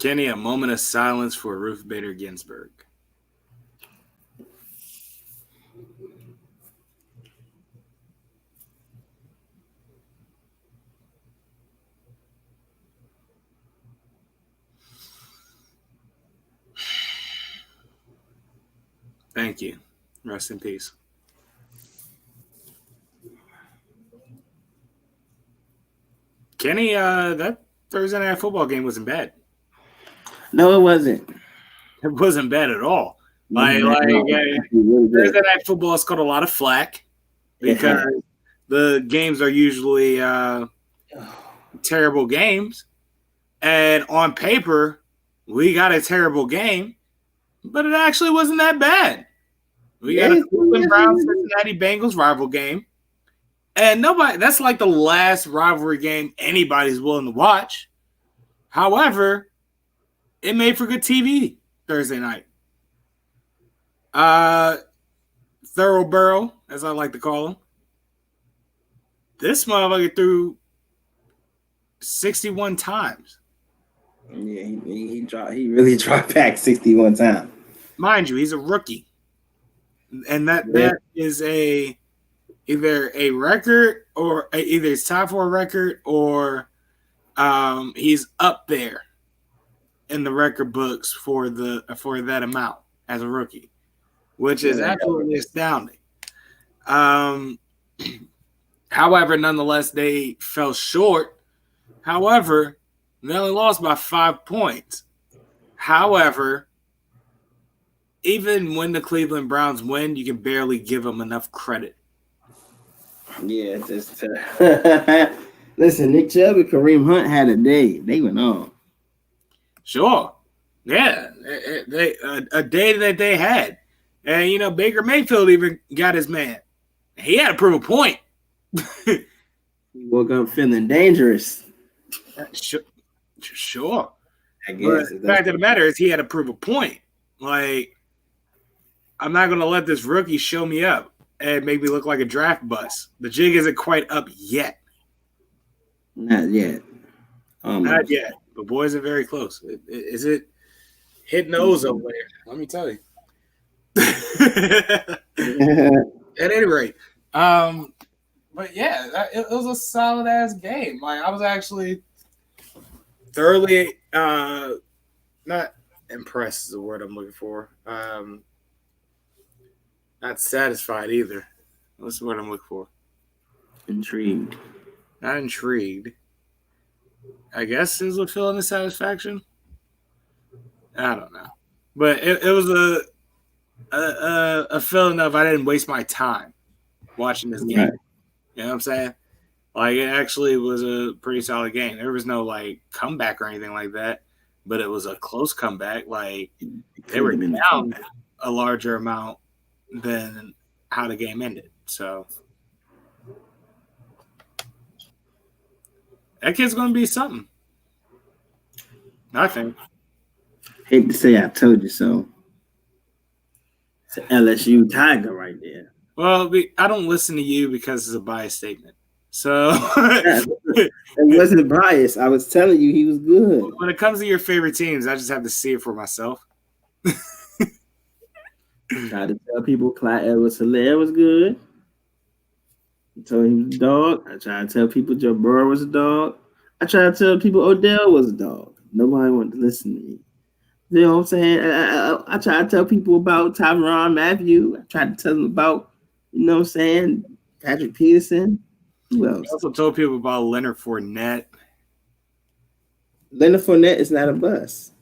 Kenny, a moment of silence for Ruth Bader Ginsburg. Thank you. Rest in peace. Kenny, that Thursday night football game wasn't bad. No, it wasn't. It wasn't bad at all. Thursday night football has got a lot of flack because the games are usually terrible games. And on paper, we got a terrible game, but it actually wasn't that bad. We got a Cleveland Browns Cincinnati Bengals rival game. And that's like the last rivalry game anybody's willing to watch. However, it made for good TV Thursday night. Thoroughborough, as I like to call him. This motherfucker threw 61 times. Yeah, he really dropped back 61 times. Mind you, he's a rookie. And that is either a record or either it's tied for a record or he's up there in the record books for that amount as a rookie, which is absolutely astounding. However, nonetheless, they fell short. However, they only lost by 5 points. However, even when the Cleveland Browns win, you can barely give them enough credit. Yeah, just listen, Nick Chubb and Kareem Hunt had a day. They went on. Sure. Yeah. A day that they had. And, Baker Mayfield even got his man. He had to prove a point. He woke up feeling dangerous. Sure. I guess. But the fact of the matter is he had to prove a point. Like, I'm not going to let this rookie show me up and make me look like a draft bust. The jig isn't quite up yet. Not yet. Not yet. But boys are very close. Is it hit nose over there? Let me tell you. At any rate. But yeah, it was a solid ass game. Like I was actually thoroughly not impressed is the word I'm looking for. Not satisfied either. What's the word I'm looking for? Intrigued. Not intrigued. I guess is a feeling of satisfaction. I don't know, but it was a feeling of I didn't waste my time watching this game. Right. You know what I'm saying? Like it actually was a pretty solid game. There was no like comeback or anything like that, but it was a close comeback. Like they were down a larger amount than how the game ended. So that kid's going to be something. I think. Hate to say I told you so. It's an LSU Tiger right there. Well, I don't listen to you because it's a biased statement. So it wasn't biased. I was telling you he was good. When it comes to your favorite teams, I just have to see it for myself. Tried to tell people Clyde Edwards-Helaire was good. I told him he was a dog. I tried to tell people Joe Burrow was a dog. I tried to tell people Odell was a dog. Nobody wanted to listen to me. You know what I'm saying? I tried to tell people about Tyrann Mathieu. I tried to tell them about, you know what I'm saying, Patrick Peterson. Who else? I also told people about Leonard Fournette. Leonard Fournette is not a bust.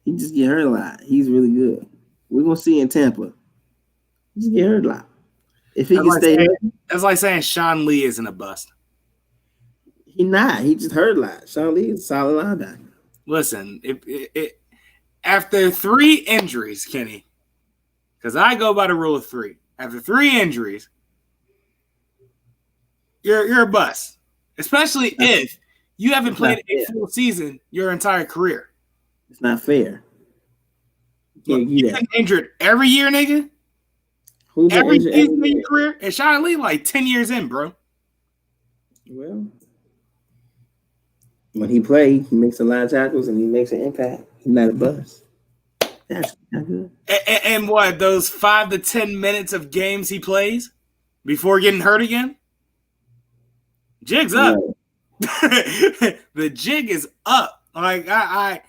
He just get hurt a lot. He's really good. We're going to see in Tampa. He just get hurt a lot. If he can stay hurt. That's like saying Sean Lee isn't a bust. He not. He just hurt a lot. Sean Lee is a solid linebacker. Listen, after 3 injuries, Kenny, because I go by the rule of 3. After 3 injuries, you're a bust. Especially if you haven't played a full season your entire career. It's not fair. You've been injured every year, nigga. Every season in your career? And Sean Lee like 10 years in, bro. Well, When he plays, he makes a lot of tackles and he makes an impact. He's not a bust. That's not good. And what, those 5 to 10 minutes of games he plays before getting hurt again? Jig's up. Yeah. The jig is up. Like I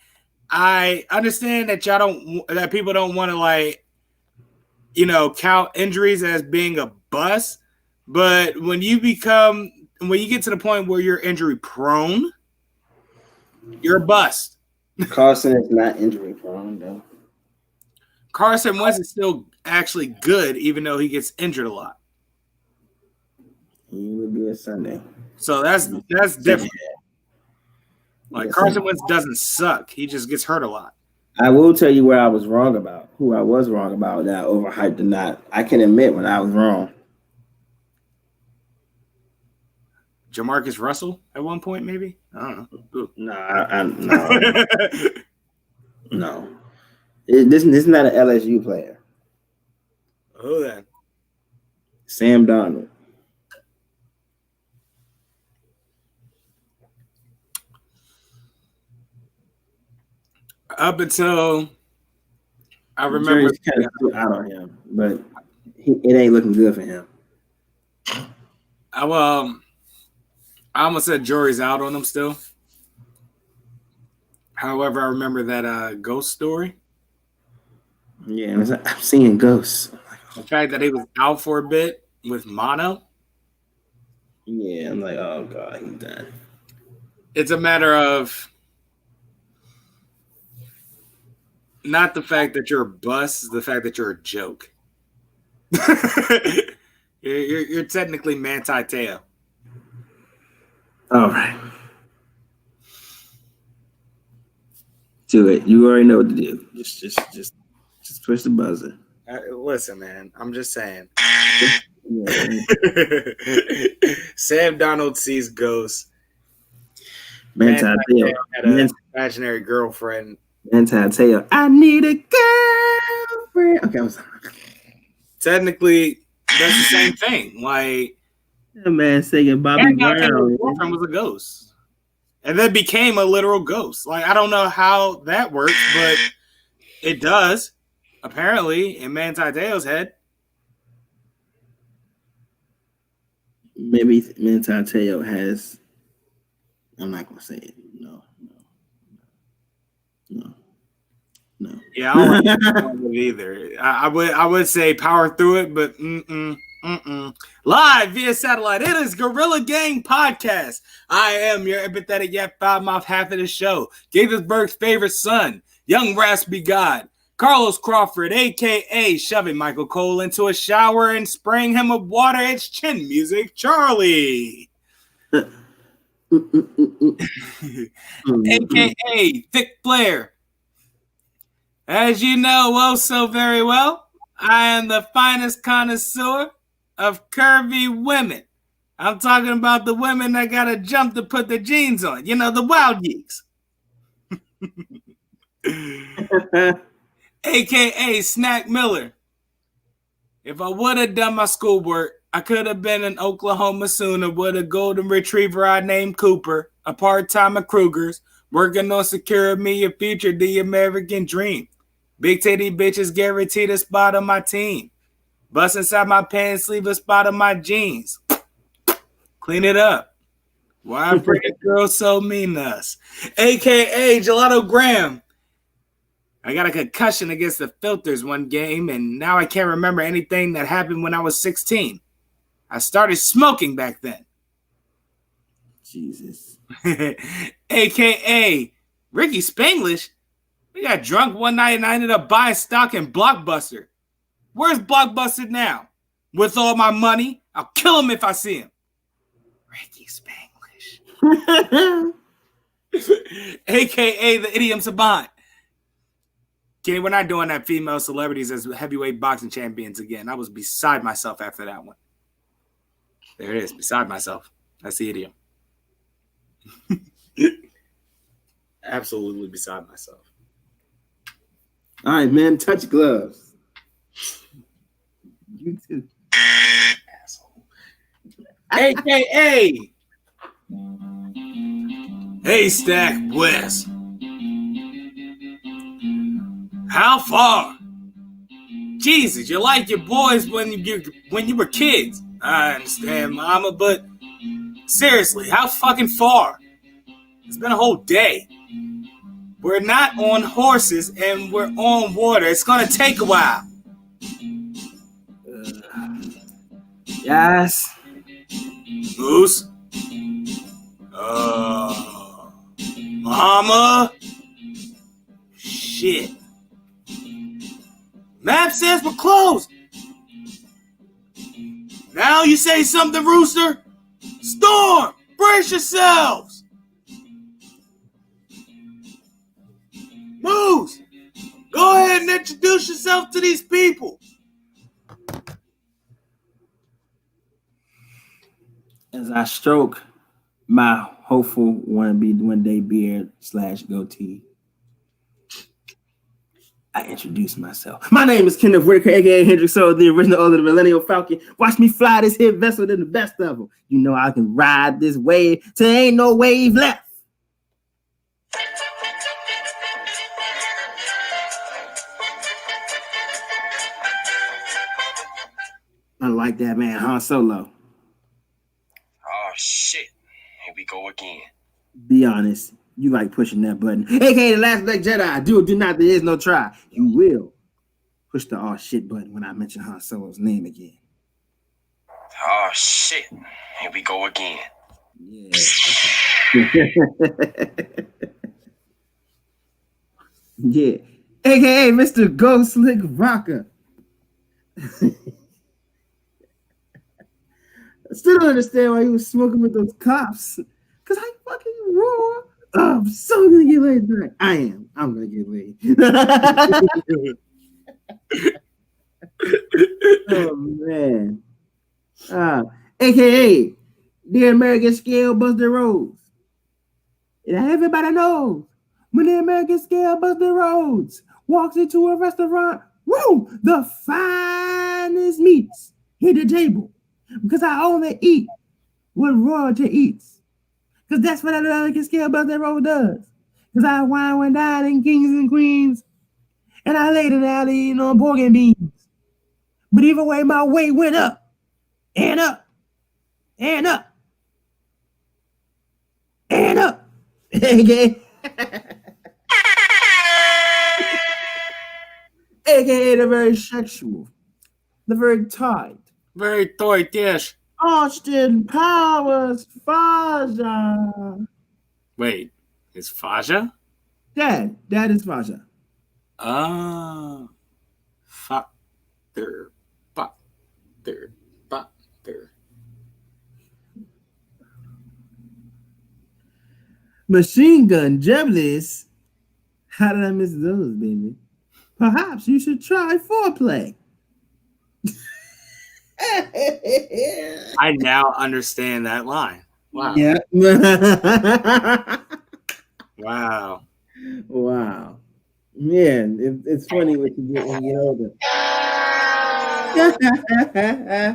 understand that that people don't want to like, count injuries as being a bust, but when you get to the point where you're injury prone, you're a bust. Carson is not injury prone though. Carson Wentz is still actually good, even though he gets injured a lot. He would be a Sunday. So that's different. Like Carson Wentz doesn't suck; he just gets hurt a lot. I will tell you where I was wrong about. Who I was wrong about that I overhyped or not. I can admit when I was wrong. Jamarcus Russell at one point, maybe? I don't know. No. No. This is not an LSU player. Who then? Sam Darnold. Up until I remember, kind of out on him, but it ain't looking good for him. I almost said jury's out on him still. However, I remember that ghost story. Yeah, I'm seeing ghosts. The fact that he was out for a bit with mono. Yeah, I'm like, oh God, he's done. It's a matter of not the fact that you're a bust, it's the fact that you're a joke. you're technically Manti Te'o. All right. Do it. You already know what to do. Just push the buzzer. Listen, man. I'm just saying. Sam Darnold sees ghosts. Manti Te'o had an imaginary girlfriend. Manti Te'o. I need a girlfriend. Okay, I'm sorry. Technically, that's the same thing. Like, that man singing Bobby Brown. His girlfriend was a ghost, and then became a literal ghost. Like, I don't know how that works, but it does. Apparently, in Manti Te'o's head. Maybe Manti Te'o has. I'm not gonna say it. No. Yeah, I don't like it either. I would say power through it, but live via satellite. It is Gorilla Gang Podcast. I am your empathetic yet foul-mouthed half of the show. Gaithersburg's favorite son, young raspy god, Carlos Crawford, a.k.a. shoving Michael Cole into a shower and spraying him with water. It's chin music, Charlie. a.k.a. Thick Flair. As you know oh so very well, I am the finest connoisseur of curvy women. I'm talking about the women that got to jump to put their jeans on. You know, the wild geeks. A.K.A. Snack Miller. If I would have done my schoolwork, I could have been an Oklahoma Sooner with a golden retriever I named Cooper, a part-time at Kruger's, working on securing me a future, the American dream. Big titty bitches guaranteed a spot on my team. Bust inside my pants, leave a spot on my jeans. Clean it up. Why bring a girl so mean to us? A.K.A. Gelato Graham. I got a concussion against the Filters one game, and now I can't remember anything that happened when I was 16. I started smoking back then. Jesus. A.K.A. Ricky Spanglish. We got drunk one night and I ended up buying stock in Blockbuster. Where's Blockbuster now? With all my money, I'll kill him if I see him. Ricky Spanglish. A.K.A. the Idiom Savant. Kenny, we're not doing that female celebrities as heavyweight boxing champions again. I was beside myself after that one. There it is, beside myself. That's the idiom. Absolutely beside myself. All right, man. Touch gloves. You too. Asshole. A.K.A. Haystack West. How far? Jesus, you like your boys when you were kids. I understand, Mama, but seriously, how fucking far? It's been a whole day. We're not on horses and we're on water. It's gonna take a while. Yes. Moose? Mama? Shit. Map says we're closed. Now you say something, Rooster? Storm! Brace yourselves! Moose! Go ahead and introduce yourself to these people. As I stroke my hopeful one day beard / goatee, I introduce myself. My name is Kenneth Whitaker, aka Hendrix Soul, the original owner of the Millennial Falcon. Watch me fly this hit vessel than the best of them. You know I can ride this wave till there ain't no wave left. Unlike that man, Han Solo. Oh, shit. Here we go again. Be honest, you like pushing that button. AKA the Last Black Jedi. Do or do not, there is no try. You will push the oh shit button when I mention Han Solo's name again. Oh, shit. Here we go again. Yeah. Yeah. AKA Mr. Ghost Slick Rocker. I still don't understand why he was smoking with those cops. Cause I fucking roar. Oh, I'm so gonna get laid tonight. I am. I'm gonna get laid. Oh man. AKA the American Scale Buster Rhodes. And everybody knows when the American Scale Buster Rhodes walks into a restaurant, woo, the finest meats hit the table. Because I only eat what royalty eats. Because that's what the American Scale Buster Rhodes does. Because I wine and dine in kings and queens. And I laid it out eating on pork and beans. But either way, my weight went up. And up. And up. And up. AKA. AKA the very sexual. The very tight. Very tight, yes. Austin Powers Faja. Wait, is Faja? Dad is Faja. Father. Machine Gun Jeblis. How did I miss those, baby? Perhaps you should try foreplay. I now understand that line. Wow. Yeah. Wow. Wow. Man, it's funny what you get when you get older.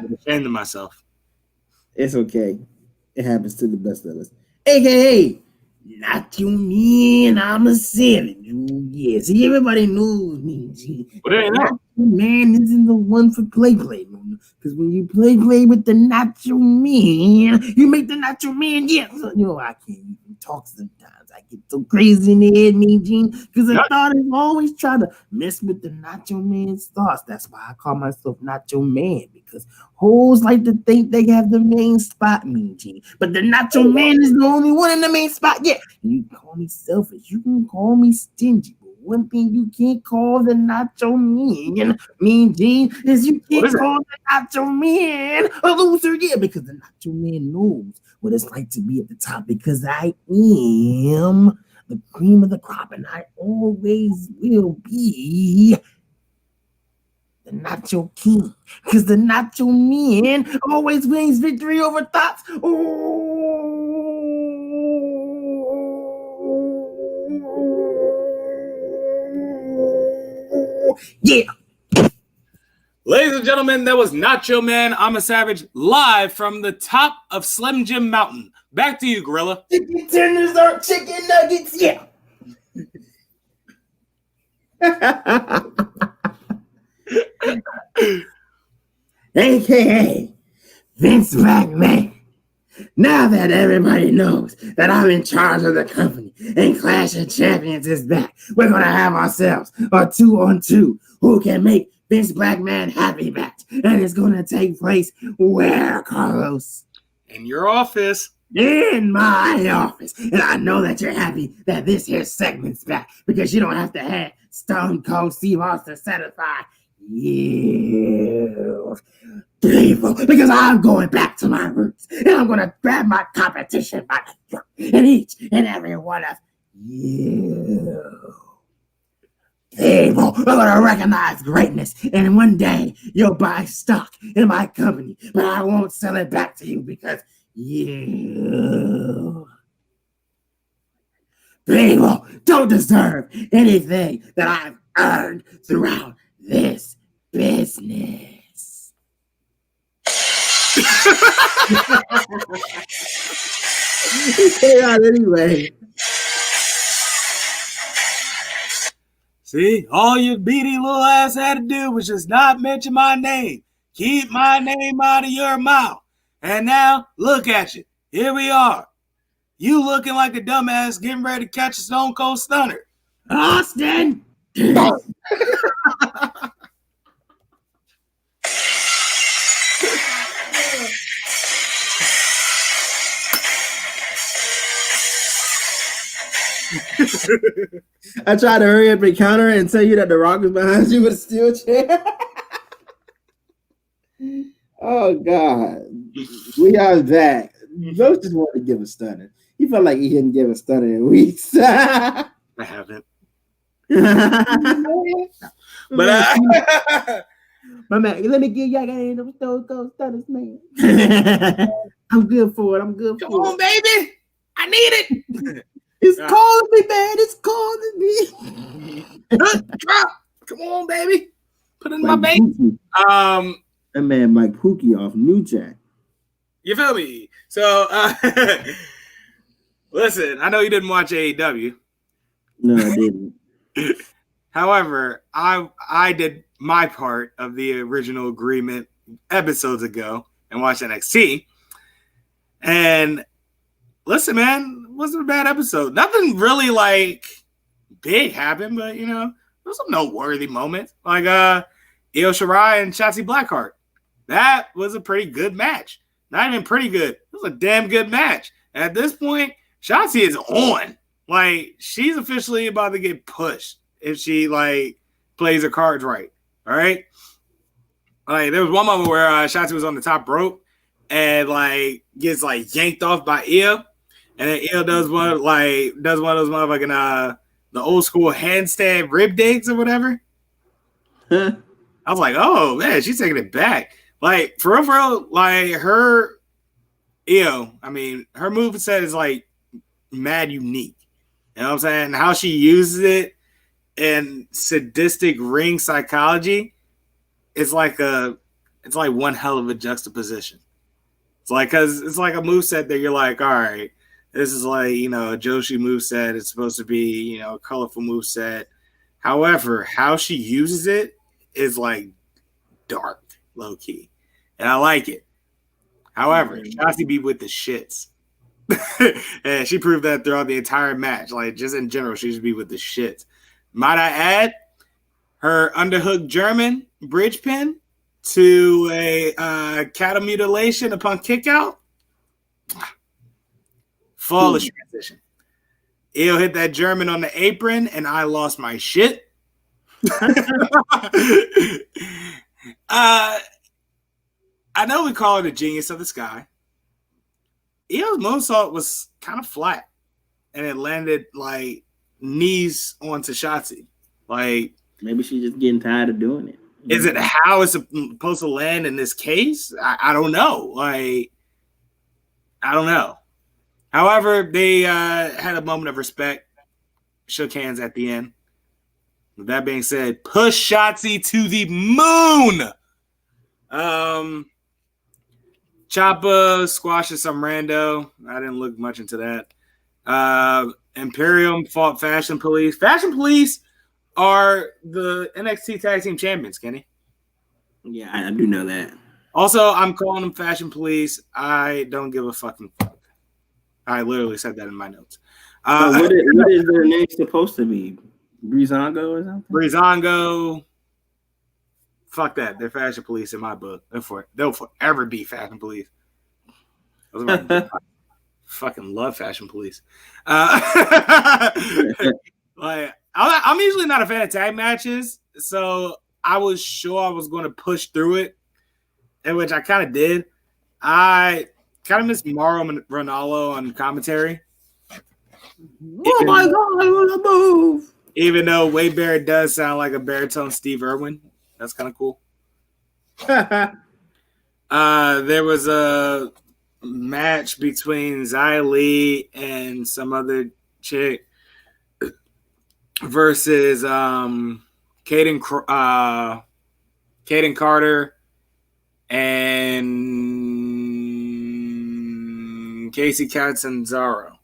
I'm ashamed of myself. It's okay. It happens to the best of us. AKA, not you mean I'm a silly dude. Yeah, see, everybody knows me. What do you know? Man isn't the one for play. Because when you play with the nacho man, you make the nacho man, yeah. So, you know, I can't even talk sometimes. I get so crazy in the head, Mean Gene, because I thought I always try to mess with the nacho man's thoughts. That's why I call myself Nacho Man, because hoes like to think they have the main spot, Mean Gene. But the nacho man is the only one in the main spot. Yeah, you can call me selfish. You can call me stingy. One thing you can't call the nacho man, Mean Gene, is you can't call the nacho man a loser. Yeah, because the nacho man knows what it's like to be at the top, because I am the cream of the crop and I always will be the nacho king, because the nacho man always wins victory over thoughts. Yeah. Ladies and gentlemen, that was Nacho Man. I'm a Savage live from the top of Slim Jim Mountain. Back to you, Gorilla. Chicken tenders are chicken nuggets, yeah. AKA Vince McMahon. Now that everybody knows that I'm in charge of the company and Clash of Champions is back, we're going to have ourselves a 2-on-2 who can make Vince McMahon happy match. And it's going to take place where, Carlos? In your office. In my office. And I know that you're happy that this here segment's back because you don't have to have Stone Cold Steve Austin satisfy you people, because I'm going back to my roots and I'm going to grab my competition by the throat and each and every one of you people are going to recognize greatness, and one day you'll buy stock in my company, but I won't sell it back to you because you people don't deserve anything that I've earned throughout this business. He came out anyway. See, all your beady little ass had to do was just not mention my name. Keep my name out of your mouth. And now, look at you. Here we are. You looking like a dumbass getting ready to catch a Stone Cold Stunner. Austin! I tried to hurry up and counter and tell you that The Rock was behind you with a steel chair. Oh, God. We are back. Those just wanted to give a stunner. He felt like he didn't give a stunner in weeks. I haven't. But my man, let me give y'all those Stone Cold Stunners, man. I'm good for it. I'm good for it. Come on, baby. I need it. It's calling me, man. It's calling me. Drop. Come on, baby. Put in my baby. That man Mike Pookie off New Jack. You feel me? So, listen, I know you didn't watch AEW. No, I didn't. However, I did my part of the original agreement episodes ago and watched NXT. And listen, man, it wasn't a bad episode. Nothing really like big happened, but you know, there was some noteworthy moments. Like Io Shirai and Shotzi Blackheart. That was a pretty good match. Not even pretty good. It was a damn good match. And at this point, Shotzi is on. Like, she's officially about to get pushed if she like plays her cards right. All right. Like, there was one moment where Shotzi was on the top rope and like gets like yanked off by Io, and then Io does one of those motherfucking the old school handstand rib digs or whatever. I was like, oh man, she's taking it back. Like for real, like her Io, I mean, her moveset is like mad unique. You know what I'm saying? How she uses it in sadistic ring psychology, it's like one hell of a juxtaposition. It's like, cause it's like a moveset that you're like, all right, this is like, you know, a Joshi moveset. It's supposed to be, you know, a colorful moveset. However, how she uses it is like dark, low key. And I like it. However, Shotzi be with the shits. And she proved that throughout the entire match. Like, just in general, she should be with the shits. Might I add, her underhook German bridge pin to a cattle mutilation upon kickout. Flawless transition. Io hit that German on the apron, and I lost my shit. I know we call it a genius of the sky. Io's moonsault was kind of flat, and it landed like knees onto Shotzi. Like, maybe she's just getting tired of doing it. Is it how it's supposed to land in this case? I don't know. Like, I don't know. However, they had a moment of respect, shook hands at the end. With that being said, push Shotzi to the moon. Choppa squashes some rando. I didn't look much into that. Imperium fought Fashion Police. Fashion Police are the NXT Tag Team Champions, Kenny. Yeah, I do know that. Also, I'm calling them Fashion Police. I don't give a fucking fuck. I literally said that in my notes. What is their name supposed to be? Breezango or something? Breezango. Fuck that. They're Fashion Police in my book. They'll forever be Fashion Police. Those are my fucking love Fashion Police. Like I'm usually not a fan of tag matches, so I was sure I was going to push through it, in which I kind of did. I kind of miss Mauro Ranallo on commentary. Oh my god, move! Even though Wade Barrett does sound like a baritone Steve Irwin. That's kind of cool. There was a match between Xia Li and some other chick versus Caden Carter and Casey Catanzaro.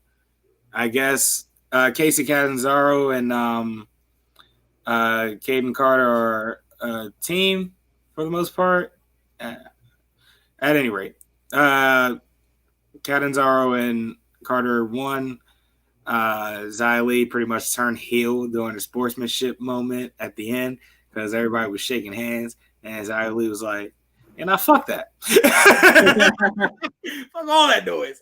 I guess Casey Catanzaro and Caden Carter are a team for the most part. At any rate, Catanzaro and Carter won. Xia Li pretty much turned heel during the sportsmanship moment at the end because everybody was shaking hands, and Xia Li was like, fuck that. Fuck all that noise.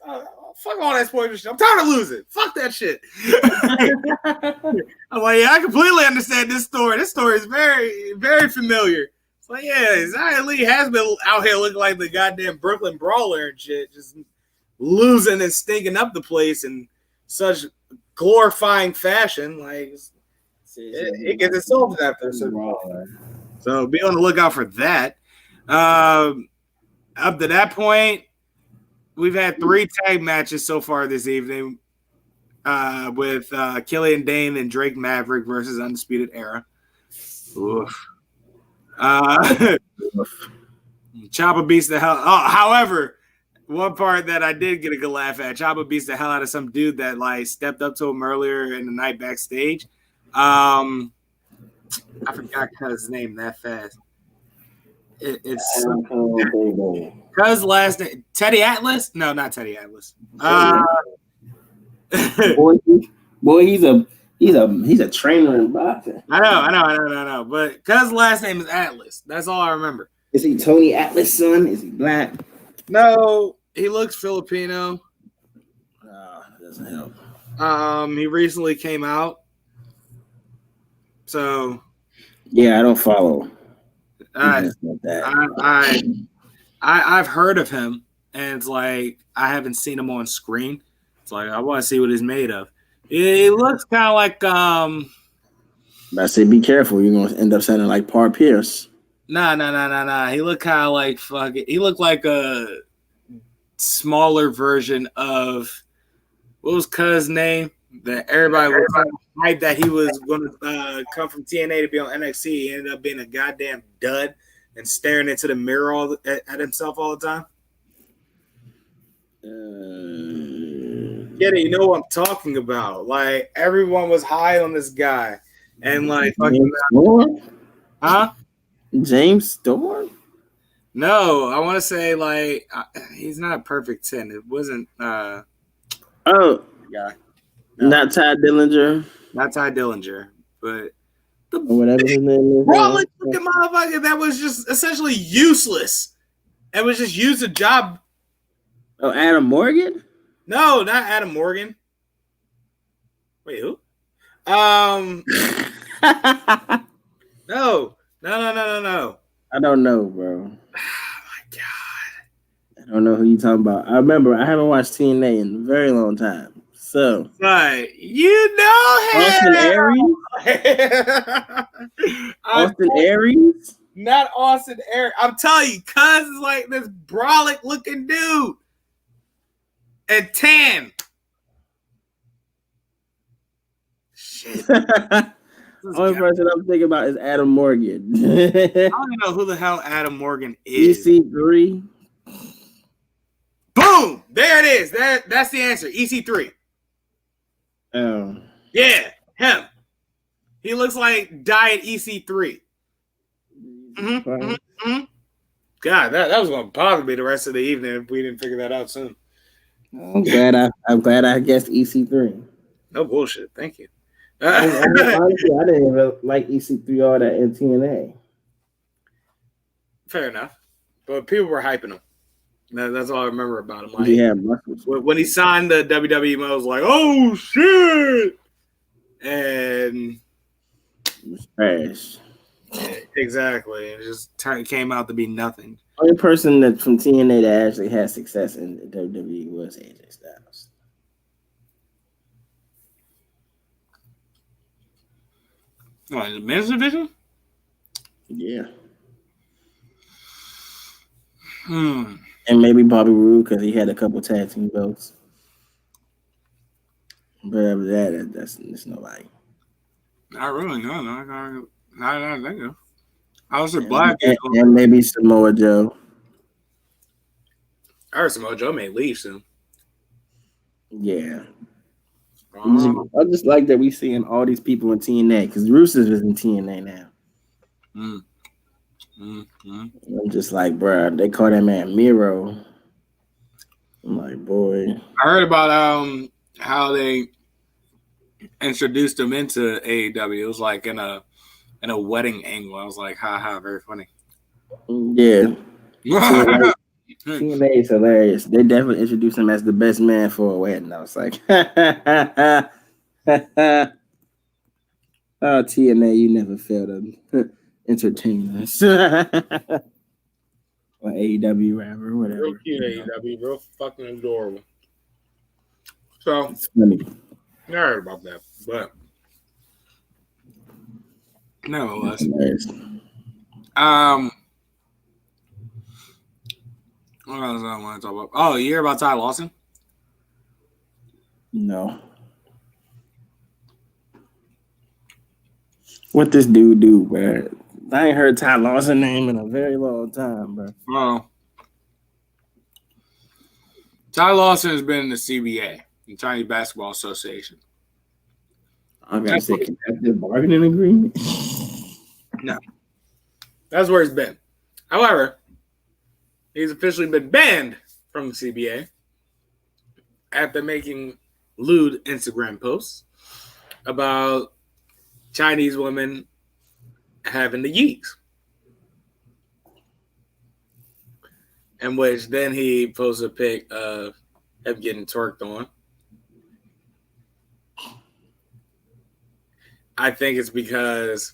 Fuck all that sportsmanship. I'm tired of losing. Fuck that shit. I'm like, yeah, I completely understand this story. This story is very, very familiar. It's like, yeah, Xia Li has been out here looking like the goddamn Brooklyn Brawler and shit, just losing and stinking up the place in such glorifying fashion. Like, it gets insulted after a certain point. So be on the lookout for that. Up to that point, we've had 3 tag matches so far this evening with Killian Dane and Drake Maverick versus Undisputed Era. Oof. Ciampa beats the hell. Oh, however, one part that I did get a good laugh at, Ciampa beats the hell out of some dude that like stepped up to him earlier in the night backstage. I forgot his name that fast. It's Cuz last name Teddy Atlas? No, not Teddy Atlas. Boy, he's a trainer in boxing. I know. But Cuz last name is Atlas. That's all I remember. Is he Tony Atlas' son? Is he black? No, he looks Filipino. That doesn't help. He recently came out. So yeah, I don't follow. I've heard of him, and it's like I haven't seen him on screen. It's like I want to see what he's made of. He looks kind of like I say be careful, you're gonna end up sounding like Par Pierce. Nah. He looked kind of like he looked like a smaller version of what was Cuz's name? That everybody was hyped that he was going to come from TNA to be on NXT. He ended up being a goddamn dud and staring into the mirror at himself all the time. Yeah, you know what I'm talking about. Like everyone was high on this guy, and like fucking James Storm? No, I want to say like he's not a perfect 10. It wasn't. Guy. No. Not Ty Dillinger. Not Ty Dillinger, but or whatever his name is. Brawling looking motherfucker that was just essentially useless. It was just used a job. Oh, Adam Morgan? No, not Adam Morgan. Wait, who? No. I don't know, bro. Oh my god. I don't know who you talking about. I remember I haven't watched TNA in a very long time. So, right, you know him. Austin Aries? Austin Aries? Not Austin Aries. I'm telling you, Cuz is like this brolic looking dude. And tan. Shit. Only person I'm thinking about is Adam Morgan. I don't even know who the hell Adam Morgan is. EC3. Boom! There it is. That's the answer. EC3. Oh. Yeah, him. He looks like Diet EC3. God, that was going to bother me the rest of the evening if we didn't figure that out soon. I'm glad I guessed EC3. No bullshit. Thank you. Honestly, I didn't even like EC3 all that in TNA. Fair enough. But people were hyping him. That's all I remember about him. Like, yeah, when he signed the WWE, I was like, oh, shit. And trash. Exactly. It just came out to be nothing. The only person that from TNA that actually had success in the WWE was AJ Styles. What, in the men's division? Yeah. And maybe Bobby Roode because he had a couple tag team belts. But after that's nobody. Not really. No. Not think of. I was a black. And maybe Samoa Joe. I heard Samoa Joe may leave soon. Yeah. I just like that we seeing all these people in TNA because Rusev is in TNA now. I'm just like, bro, they call that man Miro. I'm like, boy. I heard about how they introduced him into AEW. It was like in a wedding angle. I was like, ha, very funny. Yeah. TNA is hilarious. They definitely introduced him as the best man for a wedding. I was like, oh, TNA, you never failed to entertain us. Or AEW, whatever. Real cute AEW, real fucking adorable. So, it's funny. I heard about that, but nevertheless. What else I want to talk about? Oh, you hear about Ty Lawson? No. What this dude do, bro? I ain't heard Ty Lawson name in a very long time, bro. Well, Ty Lawson has been in the CBA, the Chinese Basketball Association. I'm gonna say collective bargaining agreement. No, that's where he's been. However, he's officially been banned from the CBA after making lewd Instagram posts about Chinese women having the yeeks. In which then he posted a pic of him getting twerked on. I think it's because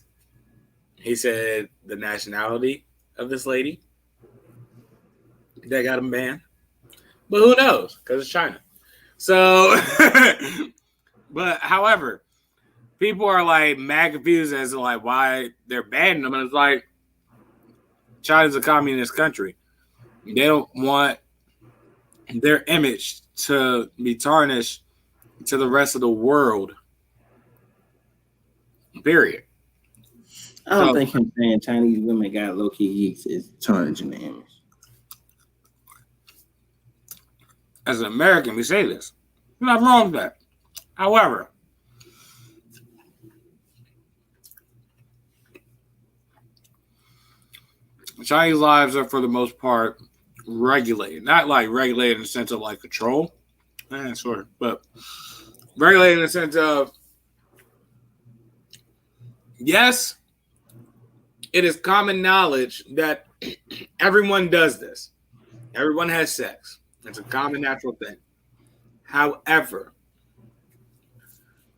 he said the nationality of this lady that got him banned. But who knows? Because it's China. So, but however, people are like mad confused as to like why they're banning them. And it's like, China's a communist country. They don't want their image to be tarnished to the rest of the world. Period. I don't think him saying Chinese women got low-key yeeks is tarnishing the image. As an American, we say this. We're not wrong with that. However, Chinese lives are, for the most part, regulated. Not like regulated in the sense of like control. Sort of. But regulated in the sense of, yes, it is common knowledge that everyone does this. Everyone has sex. It's a common natural thing. However,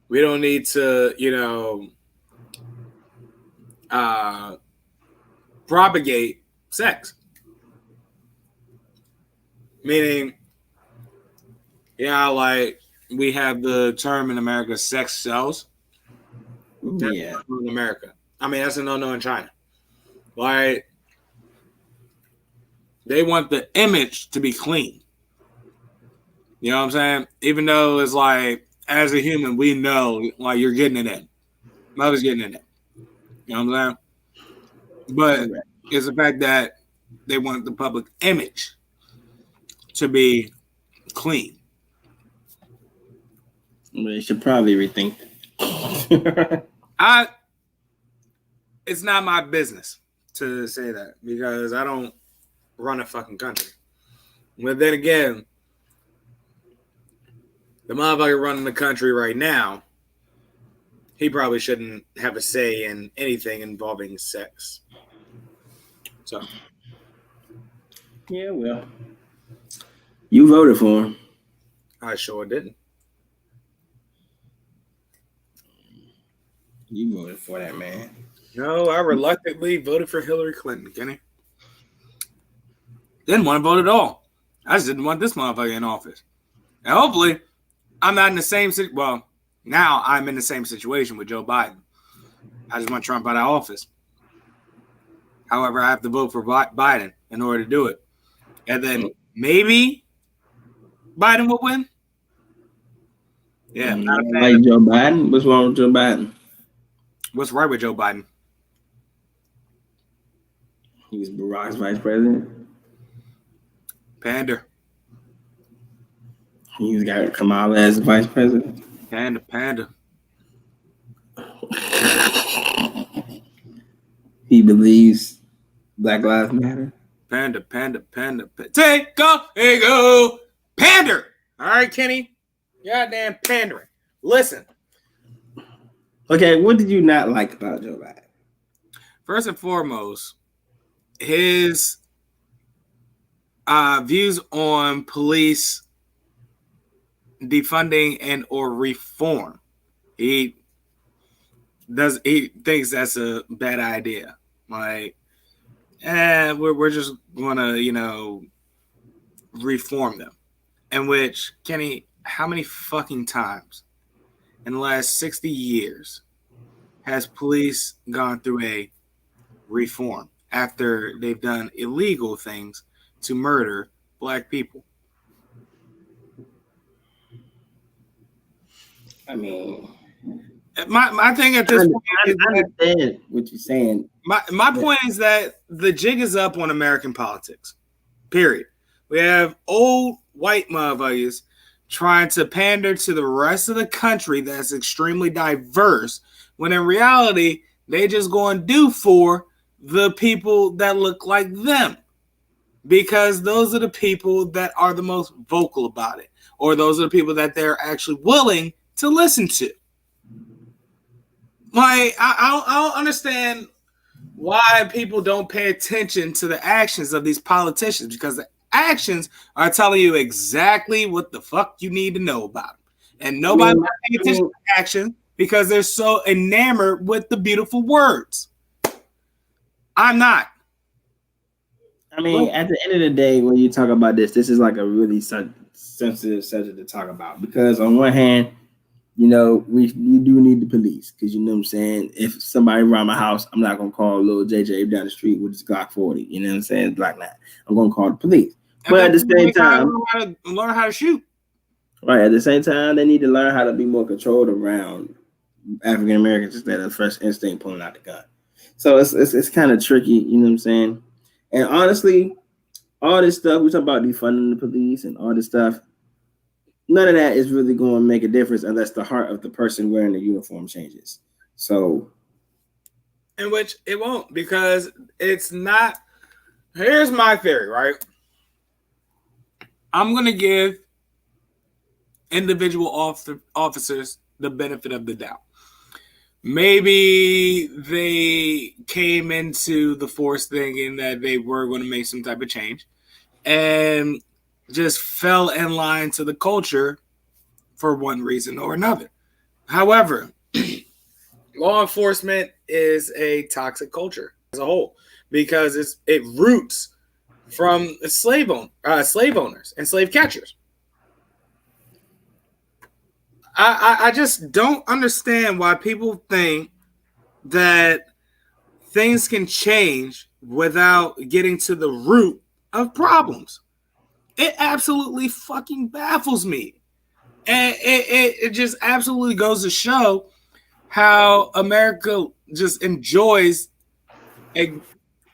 we don't need to, propagate sex. Meaning, like we have the term in America, sex sells. That's in America. I mean, that's a no-no in China. Like, they want the image to be clean. You know what I'm saying? Even though it's like, as a human, we know, like, you're getting it in. Mother's getting in it. You know what I'm saying? But it's the fact that they want the public image to be clean. They should probably rethink that. It's not my business to say that because I don't run a fucking country. But then again, the motherfucker running the country right now, he probably shouldn't have a say in anything involving sex. So, yeah, well, you voted for him. I sure didn't. You voted for that man. No, I reluctantly voted for Hillary Clinton, Kenny. Didn't want to vote at all. I just didn't want this motherfucker in office. And hopefully, I'm not in the same situation. Well, now I'm in the same situation with Joe Biden. I just want Trump out of office. However, I have to vote for Biden in order to do it. And then maybe Biden will win. Yeah. Like Joe Biden? What's wrong with Joe Biden? What's right with Joe Biden? He's Barack's vice president. Pander. He's got Kamala as vice president. Pander. He believes Black Lives Matter. Pander. Take go. Pander. All right, Kenny. Goddamn pandering. Listen. Okay, what did you not like about Joe Biden? First and foremost, his views on police defunding and or reform. He thinks that's a bad idea. Like, we're just gonna, reform them. In which, Kenny, how many fucking times in the last 60 years has police gone through a reform after they've done illegal things to murder Black people? I mean, my thing at this point is I understand what you're saying. My point is that the jig is up on American politics. Period. We have old white motherfuckers trying to pander to the rest of the country that's extremely diverse, when in reality, they just go and do for the people that look like them. Because those are the people that are the most vocal about it. Or those are the people that they're actually willing to listen to. Like, I don't understand why people don't pay attention to the actions of these politicians, because the actions are telling you exactly what the fuck you need to know about them. And nobody pays attention to action because they're so enamored with the beautiful words. I'm not. I mean, at the end of the day, when you talk about this is like a really sensitive subject to talk about, because on one hand, we do need the police, because you know what I'm saying, if somebody around my house, I'm not gonna call little JJ down the street with his Glock 40. You know what I'm saying? Like that. I'm gonna call the police. But at the same time, learn how to shoot. Right. At the same time, they need to learn how to be more controlled around African Americans instead of first instinct pulling out the gun. So it's kind of tricky. You know what I'm saying? And honestly, all this stuff we talk about defunding the police and all this stuff, none of that is really going to make a difference unless the heart of the person wearing the uniform changes. So, in which it won't, because it's not. Here's my theory, right? I'm going to give individual officers the benefit of the doubt. Maybe they came into the force thinking that they were going to make some type of change and just fell in line to the culture for one reason or another. However, law enforcement is a toxic culture as a whole, because it roots from slave owners and slave catchers. I just don't understand why people think that things can change without getting to the root of problems. It absolutely fucking baffles me. And it just absolutely goes to show how America just enjoys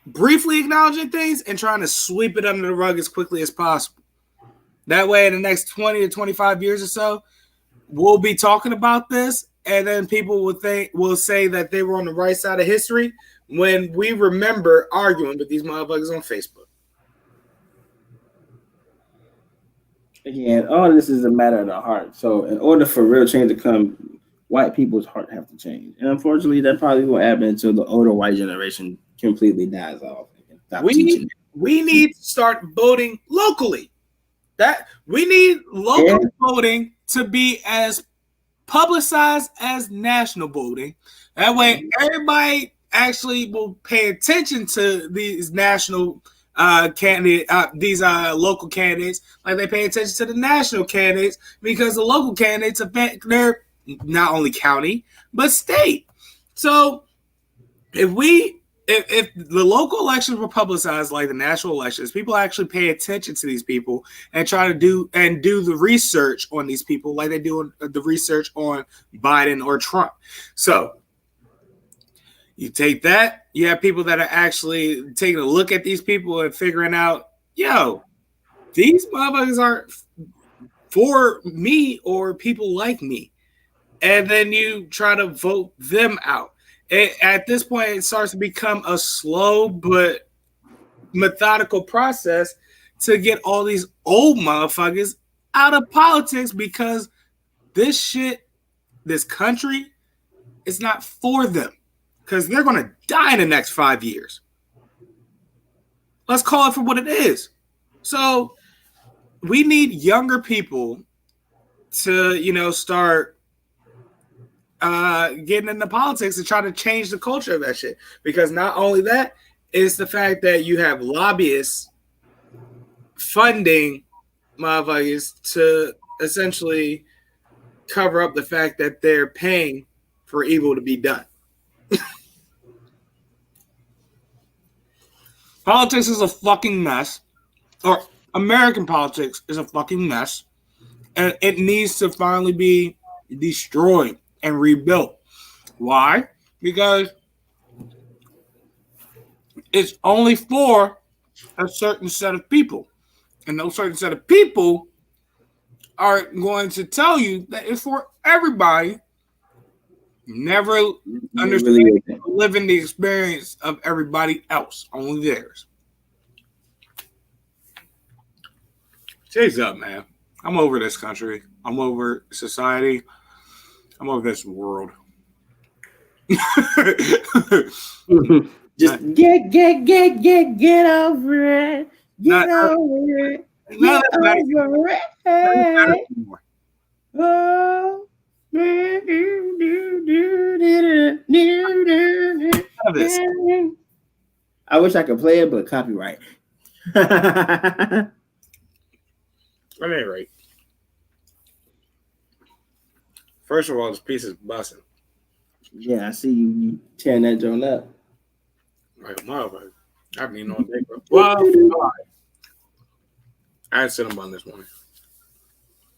briefly acknowledging things and trying to sweep it under the rug as quickly as possible. That way, in the next 20 to 25 years or so, we'll be talking about this, and then people will say that they were on the right side of history when we remember arguing with these motherfuckers on Facebook. Again, all this is a matter of the heart. So, in order for real change to come, white people's heart have to change. And unfortunately, that probably will happen until the older white generation completely dies off. We need to start voting locally. That we need local voting to be as publicized as national voting. That way, everybody actually will pay attention to these national these local candidates, like they pay attention to the national candidates, because the local candidates affect their not only county but state. So if the local elections were publicized like the national elections, people actually pay attention to these people and try to do the research on these people like they do the research on Biden or Trump. So you take that, you have people that are actually taking a look at these people and figuring out, yo, these motherfuckers aren't for me or people like me. And then you try to vote them out. At this point, it starts to become a slow but methodical process to get all these old motherfuckers out of politics, because this country is not for them, because they're going to die in the next 5 years. Let's call it for what it is. So we need younger people to, start getting into politics and try to change the culture of that shit. Because not only that, it's the fact that you have lobbyists funding motherfuckers to essentially cover up the fact that they're paying for evil to be done. Politics is a fucking mess, or American politics is a fucking mess, and it needs to finally be destroyed and rebuilt. Why? Because it's only for a certain set of people, and those certain set of people are going to tell you that it's for everybody, never understanding living the experience of everybody else, only theirs. Chase up, man. I'm over this country. I'm over society. I'm over this world. Just get over it. Get over it. Get over it. Oh. I wish I could play it, but copyright. At any rate, first of all, this piece is busting. Yeah, I see you tearing that joint up. Like a motherfucker. I've been on day, bro. Well, I had cinnamon this morning.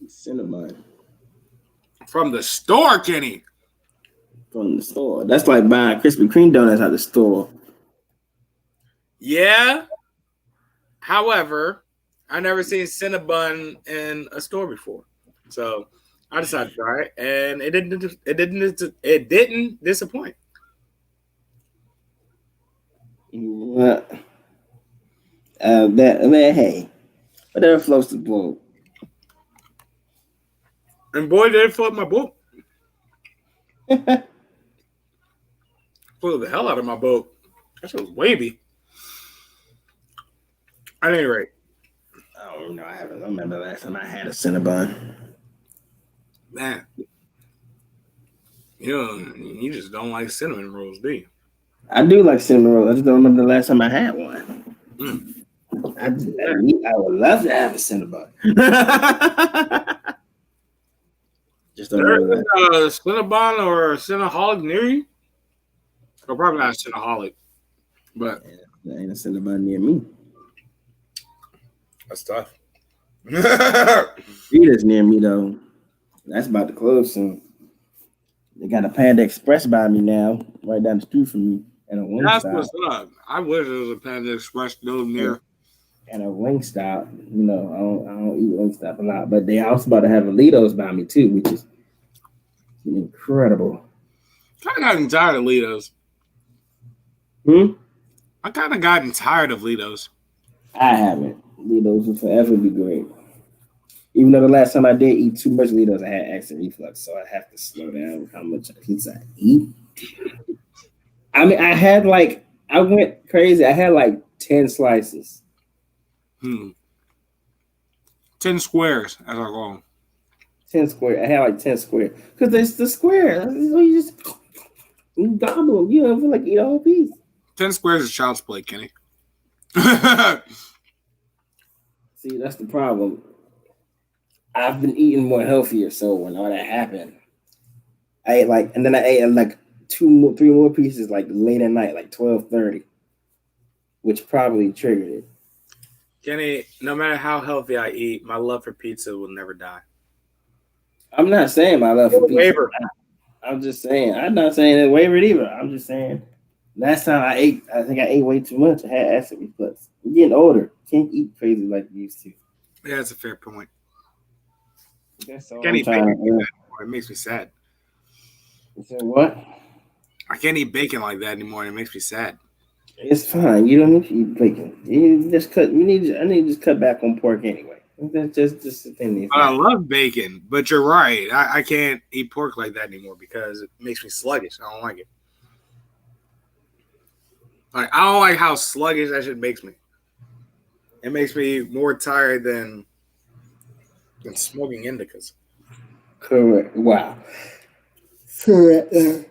Cinnamon. From the store, Kenny. From the store. That's like buying Krispy Kreme donuts at the store. Yeah. However, I never seen Cinnabon in a store before, so I decided to try it, and it didn't disappoint. What? Hey, whatever floats the boat. And boy, did it float my boat. Flew the hell out of my boat. That shit was wavy. At any rate. I don't know. I don't remember the last time I had a Cinnabon. Man. You just don't like cinnamon rolls, do you? I do like cinnamon rolls. I just don't remember the last time I had one. I would love to have a Cinnabon. Just don't there remember is a Cinnabon or a Cinnaholic near you? Or probably not a Cinnaholic. But there ain't a Cinnabon near me. That's tough. Rita's near me though. That's about to close soon. They got a Panda Express by me now, right down the street from me, and a wing That's stop. what's up. I wish there was a Panda Express still near. And a wing stop. You know, I don't eat wing stop a lot, but they also about to have a Litos by me too, which is incredible. Kind of gotten tired of Litos. I kind of gotten tired of Litos. I haven't. Litos will forever be great. Even though the last time I did eat too much Litos, I had acid reflux, so I have to slow down with how much pizza I eat. I mean, I went crazy. I had like 10 slices. 10 squares, as I call them. 10 square. I had like 10 square. Because it's the square. You just gobble them. You don't feel like eat a whole piece. 10 squares is child's play, Kenny. See, that's the problem. I've been eating more healthier, so when all that happened, I ate like 3 more pieces like late at night, like 12:30, which probably triggered it. Kenny, no matter how healthy I eat, my love for pizza will never die. I'm not saying my love for pizza. Waver. I'm just saying. I'm not saying it wavered either. I'm just saying. Last time I think I ate way too much. I had acid reflux. I'm getting older. Can't eat crazy like you used to. Yeah, that's a fair point. That's all Can't eat bacon like that anymore. It makes me sad. You said what? I can't eat bacon like that anymore. It makes me sad. It's fine. You don't need to eat bacon. You just cut. I need to just cut back on pork anyway. That's just the thing. I love bacon, but you're right. I can't eat pork like that anymore because it makes me sluggish. I don't like it. Like, I don't like how sluggish that shit makes me. It makes me more tired than smoking indicas. Correct. Wow. Correct. At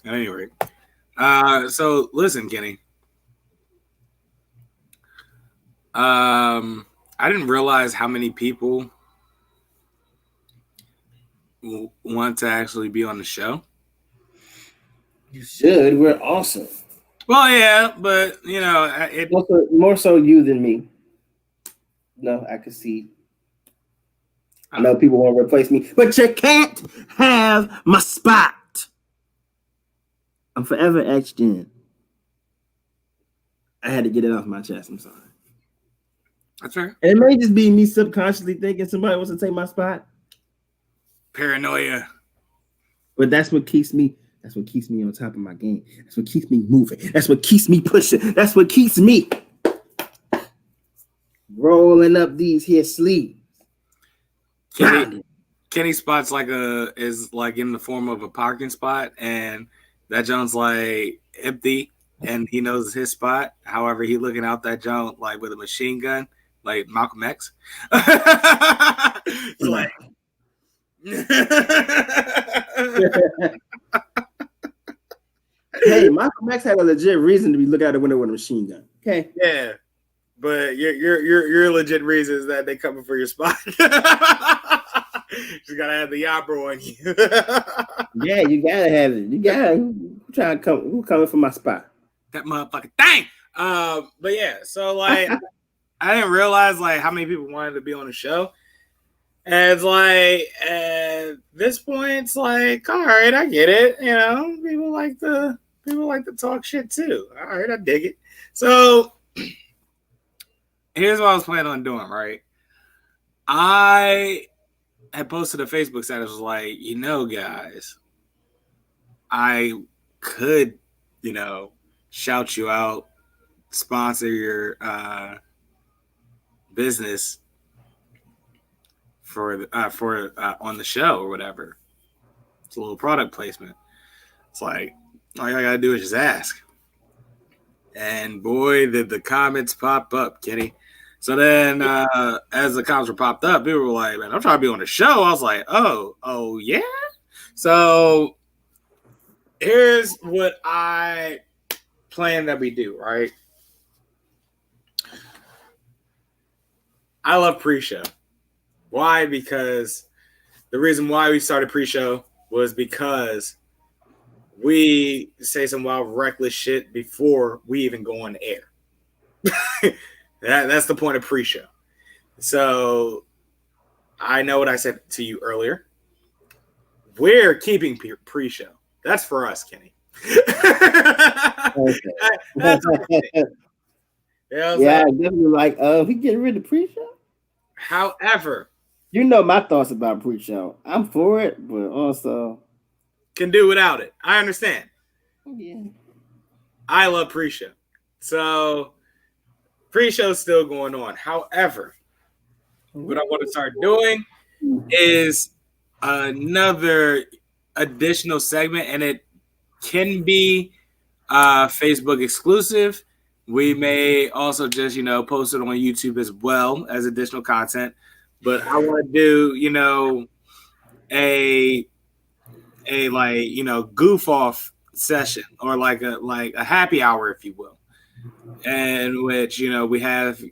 any rate. So listen, Kenny. I didn't realize how many people want to actually be on the show. You should. We're awesome. Well, yeah, but you know, more so you than me. No, I could see. I know people want to replace me, but you can't have my spot. I'm forever etched in. I had to get it off my chest. I'm sorry. That's fair. And it may just be me subconsciously thinking somebody wants to take my spot. Paranoia. But that's what keeps me. That's what keeps me on top of my game. That's what keeps me moving. That's what keeps me pushing. That's what keeps me rolling up these here sleeves. Kenny spot's is like in the form of a parking spot, and that joint's like empty, and he knows his spot. However, he looking out that joint like with a machine gun, like Malcolm X. Like, hey, Malcolm X had a legit reason to be looking out the window with a machine gun. Okay. Yeah, but your legit reason is that they coming for your spot. You gotta have the Yabro on you. Yeah, you gotta have it. You gotta who coming for my spot? That motherfucking thing. But yeah, so like I didn't realize like how many people wanted to be on the show. And it's like at this point, it's like, all right, I get it. You know, people like to talk shit too. All right, I dig it. So here's what I was planning on doing, right? I had posted a Facebook status, was like, you know, guys, I could, you know, shout you out, sponsor your business for on the show or whatever. It's a little product placement. It's like all I gotta do is just ask. And boy, did the comments pop up, Kenny. So then as the comments were popped up, people were like, man, I'm trying to be on the show. I was like, oh yeah? So here's what I plan that we do, right? I love pre-show. Why? Because the reason why we started pre-show was because we say some wild, reckless shit before we even go on the air. That's the point of pre-show. So I know what I said to you earlier. we're keeping pre-show. That's for us, Kenny. Okay. That's you know Yeah, I definitely like. We getting rid of pre-show. However, You know my thoughts about pre-show. I'm for it, but also can do without it. I understand. yeah. I love pre-show. So pre-show's still going on. However, what I want to start doing is another additional segment, and it can be Facebook exclusive. We may also just, post it on YouTube as well as additional content. But I want to do, a goof off session, or like a happy hour, if you will, in which we have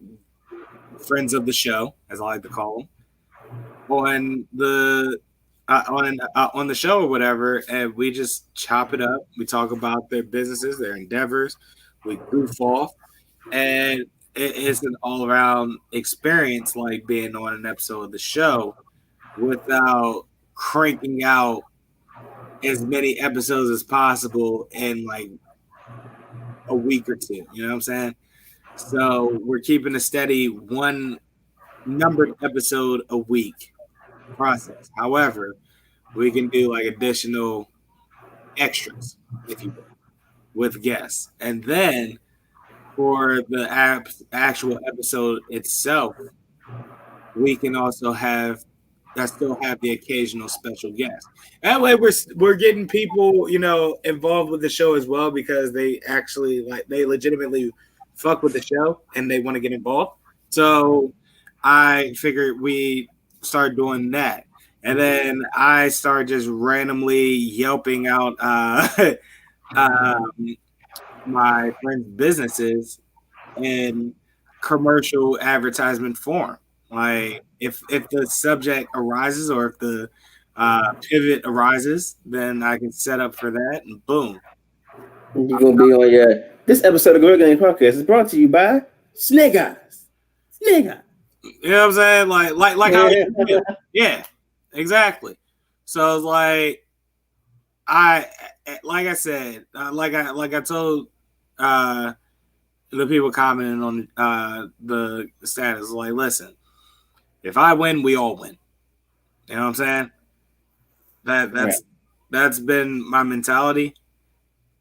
friends of the show, as I like to call them, on the show or whatever, and we just chop it up. We talk about their businesses, their endeavors. We goof off, and it's an all around experience, like being on an episode of the show, without cranking out as many episodes as possible in like a week or two. You know what I'm saying? So we're keeping a steady one numbered episode a week process. However, we can do like additional extras, if you will, with guests. And then for the actual episode itself, we can also still have the occasional special guest. That way we're getting people, involved with the show as well, because they actually they legitimately fuck with the show and they want to get involved. So I figured we start doing that. And then I start just randomly yelping out my friends' businesses in commercial advertisement form. Like if the subject arises, or if the pivot arises, then I can set up for that, and boom. You're gonna be on this episode of Girl Game Podcast is brought to you by Snake Eyes. Snake Eyes. You know what I'm saying? Like how you feel. Yeah, exactly. So it's like I said, like I told the people commenting on the status, like, listen, if I win, we all win. You know what I'm saying? That's been my mentality.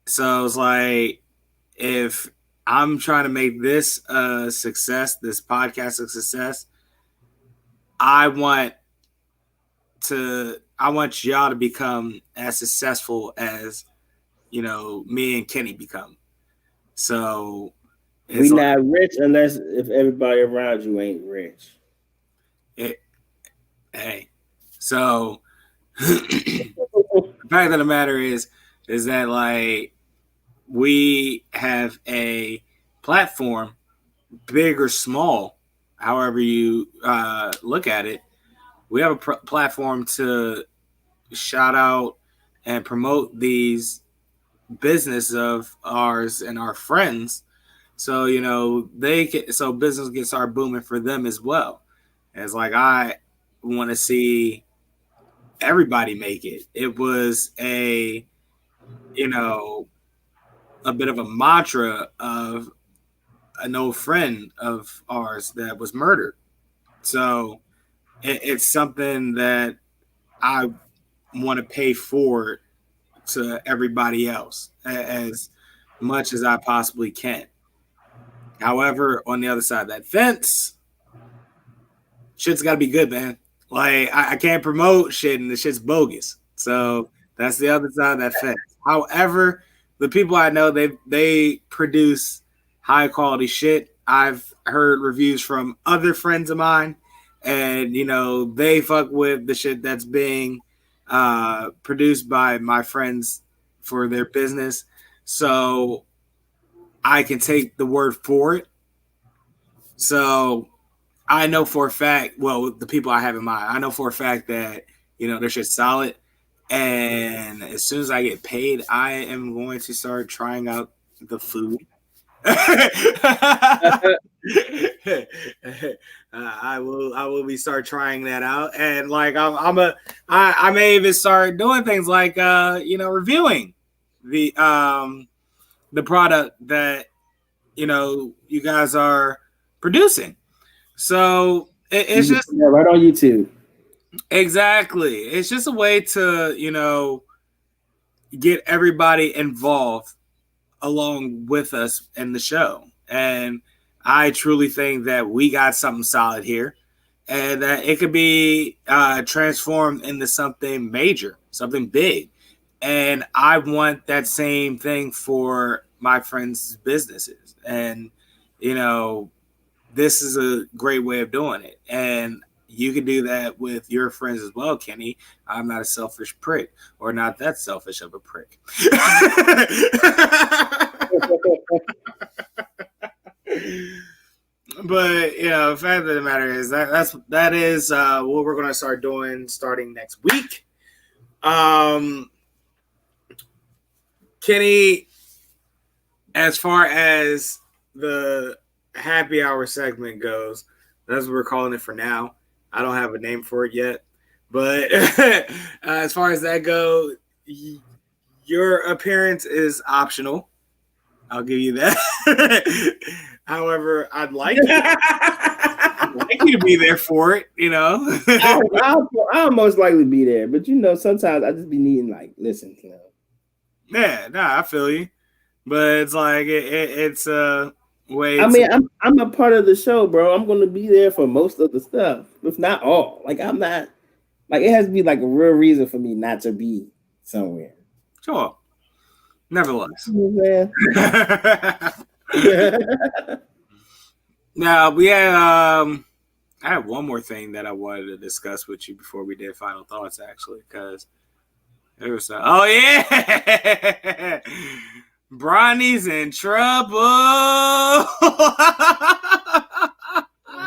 So it's like, if I'm trying to make this a success, this podcast a success, I want y'all to become as successful as me and Kenny become. So we not rich unless if everybody around you ain't rich. Hey, so the fact of the matter is that like we have a platform, big or small, however you look at it. We have a platform to shout out and promote these business of ours and our friends. So, so business can start booming for them as well. And it's like, I want to see everybody make it. It was a bit of a mantra of an old friend of ours that was murdered. So it's something that I want to pay forward to everybody else as much as I possibly can. However, on the other side of that fence, shit's got to be good, man. Like, I can't promote shit and the shit's bogus. So that's the other side of that fence. However, the people I know, they produce high quality shit. I've heard reviews from other friends of mine, and they fuck with the shit that's being produced by my friends for their business. So I can take the word for it. So I know for a fact, well, the people I have in mind, I know for a fact that, their shit's solid. And as soon as I get paid, I am going to start trying out the food. I will be start trying that out, and like I may even start doing things like reviewing the product that you guys are producing. So it's just right on YouTube. exactly. It's just a way to get everybody involved along with us in the show. And I truly think that we got something solid here and that it could be transformed into something major, something big. And I want that same thing for my friends' businesses. And, this is a great way of doing it. And you can do that with your friends as well, Kenny. I'm not a selfish prick, or not that selfish of a prick. But the fact of the matter is that is what we're going to start doing starting next week. Kenny, as far as the happy hour segment goes, that's what we're calling it for now. I don't have a name for it yet, but as far as that goes, your appearance is optional. I'll give you that. However, I'd like you to be there for it. I'll most likely be there, but sometimes I just be needing listen. Yeah, I feel you, but it's like it's a way. I'm a part of the show, bro. I'm going to be there for most of the stuff, if not all. I'm not. It has to be a real reason for me not to be somewhere. Sure. Nevertheless. Now we had I have one more thing that I wanted to discuss with you before we did final thoughts, actually, because there was Bronny's in trouble.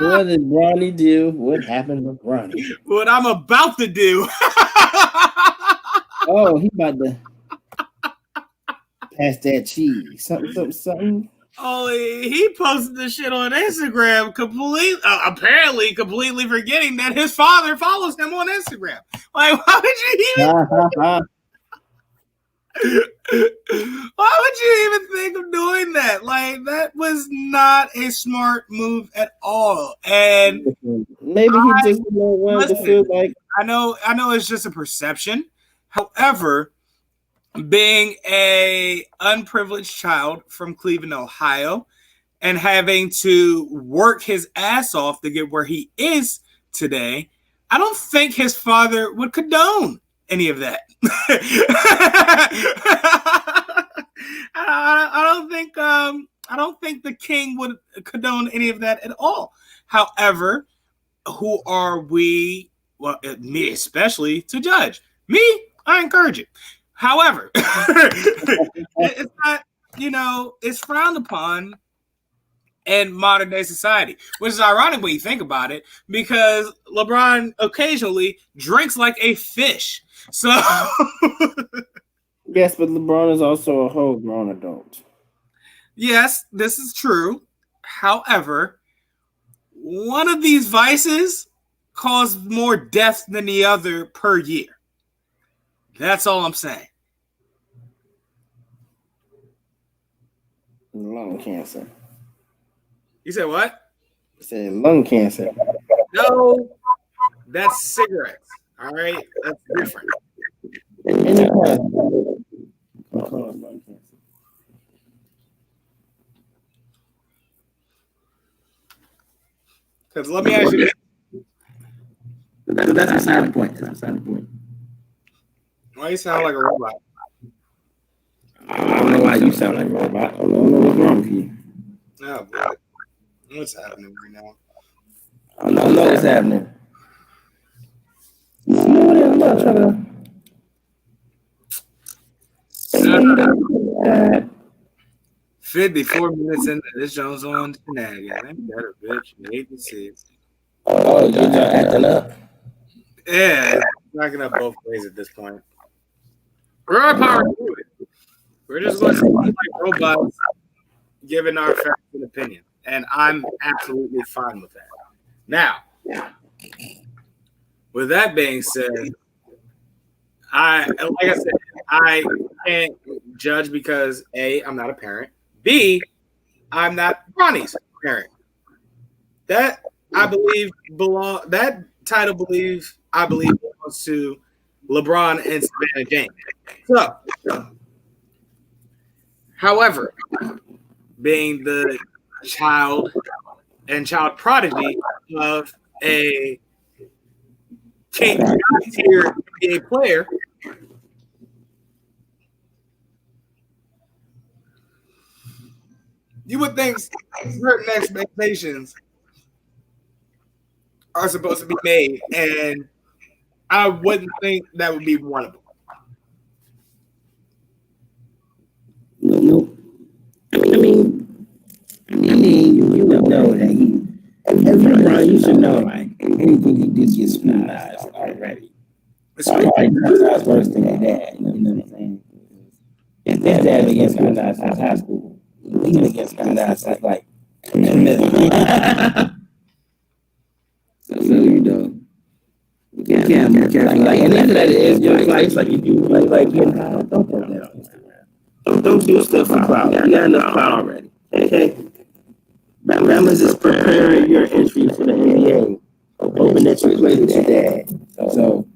What did Bronny do? What happened with Bronny? What I'm about to do. Oh, he about to pass that cheese. Something. Oh, he posted the shit on Instagram apparently completely forgetting that his father follows him on Instagram. Why would you even why would you even think of doing that? That was not a smart move at all. And maybe he just wanted to feel like I know it's just a perception. However, being a unprivileged child from Cleveland, Ohio, and having to work his ass off to get where he is today, I don't think his father would condone any of that. I don't think the king would condone any of that at all. However, who are we? Well, me especially to judge. Me, I encourage it. However, it's not, it's frowned upon in modern day society, which is ironic when you think about it, because LeBron occasionally drinks like a fish. So, yes, but LeBron is also a whole grown adult. Yes, this is true. However, one of these vices causes more deaths than the other per year. That's all I'm saying. Lung cancer. You said what? I said lung cancer. No, that's cigarettes. All right, that's different. Because let me ask you this. That's beside the point. That's beside the point. Why you sound like a robot? I don't know why you sound like a robot. I don't know what's wrong with you. Oh, boy. What's happening right now? I don't know what's happening. I'm not trying to. 54 minutes into this Jones on shenanigans. Ain't that a bitch? You hate to see it. Oh, you're acting up. Yeah, it's knocking up both ways at this point. We're power through it. We're just going to see like robots giving our facts and opinion. and I'm absolutely fine with that. Now, with that being said, like I said, I can't judge because A, I'm not a parent. B, I'm not Bronny's parent. That I believe that title I believe belongs to LeBron and Savannah James. So, however, being the child prodigy of a king tier NBA player, you would think certain expectations are supposed to be made, and I wouldn't think that would be one of them. Nope. I mean, you would know that LeBron, you should know, like, anything he did gets scrutinized already. So that's worse than that dad, you know what I'm saying? His dad against scrutinized since high school. He been against scrutinized since, like, in the middle. So, you know, you can't be careful. Like, and after that, it's just like you do, like, getting high. Don't put that on Instagram. Don't do stuff for clout. You got enough clout already. Okay? Bama's is preparing your entry for the NBA, hoping that you play with your dad. So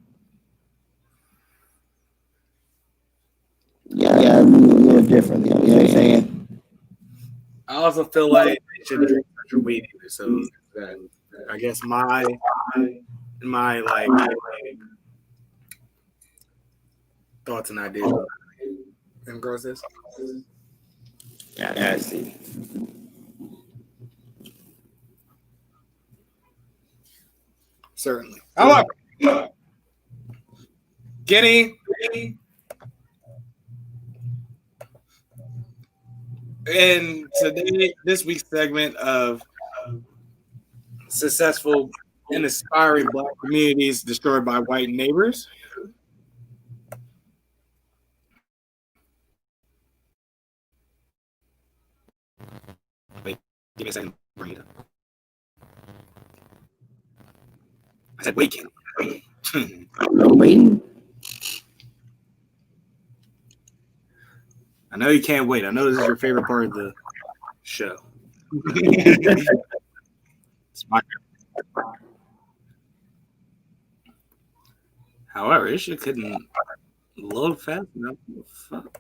yeah, you're different. You know what I'm saying? I also feel like they shouldn't drink such a weed either. So I guess my like thoughts and ideas and grows this. Yeah, I see. Certainly. However, getting in this week's segment of successful and aspiring Black communities destroyed by white neighbors. Wait, give me a second. Bring it up. I said, wait, Ken. I'm waiting. I know you can't wait. I know this is your favorite part of the show. It's my favorite. However, it shit couldn't load fast enough. Fuck.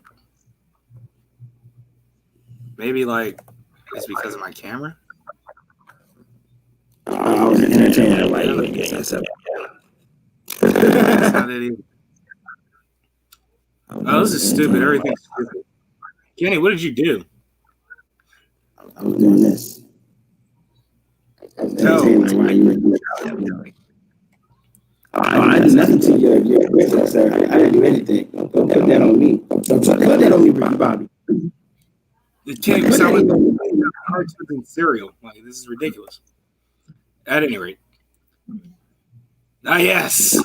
Maybe like it's because of my camera. I was entertaining while you were getting yourself. That's not it either. Oh, this is stupid. Everything's stupid. Kenny, what did you do? I was doing this. No. I did nothing to your business, sir. I didn't do anything. Don't put that on me. Don't put that on me, Bobby. It can't sound like cartoon cereal. Like, this is ridiculous. At any rate. Ah, yes.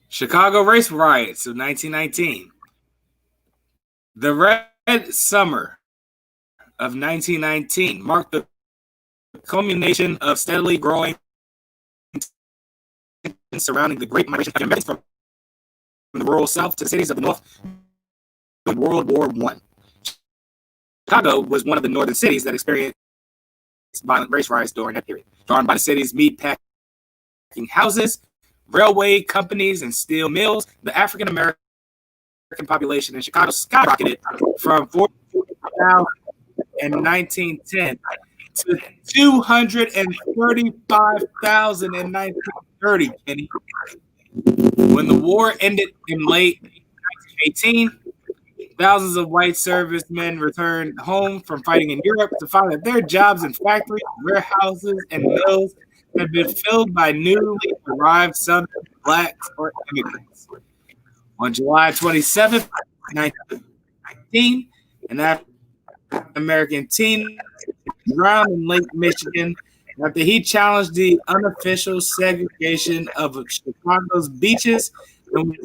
Chicago race riots of 1919. The Red Summer of 1919 marked the culmination of steadily growing surrounding the Great Migration of Americans from the rural South to the cities of the North in World War I. Chicago was one of the northern cities that experienced violent race riots during that period, drawn by the city's meatpacking houses, railway companies, and steel mills. The African American population in Chicago skyrocketed from 40,000 in 1910 to 235,000 in 1930, Kenny. When the war ended in late 1918, thousands of white servicemen returned home from fighting in Europe to find that their jobs in factories, warehouses, and mills had been filled by newly arrived Southern blacks or immigrants. On July 27th, 1919, an African-American teen drowned in Lake Michigan after he challenged the unofficial segregation of Chicago's beaches and was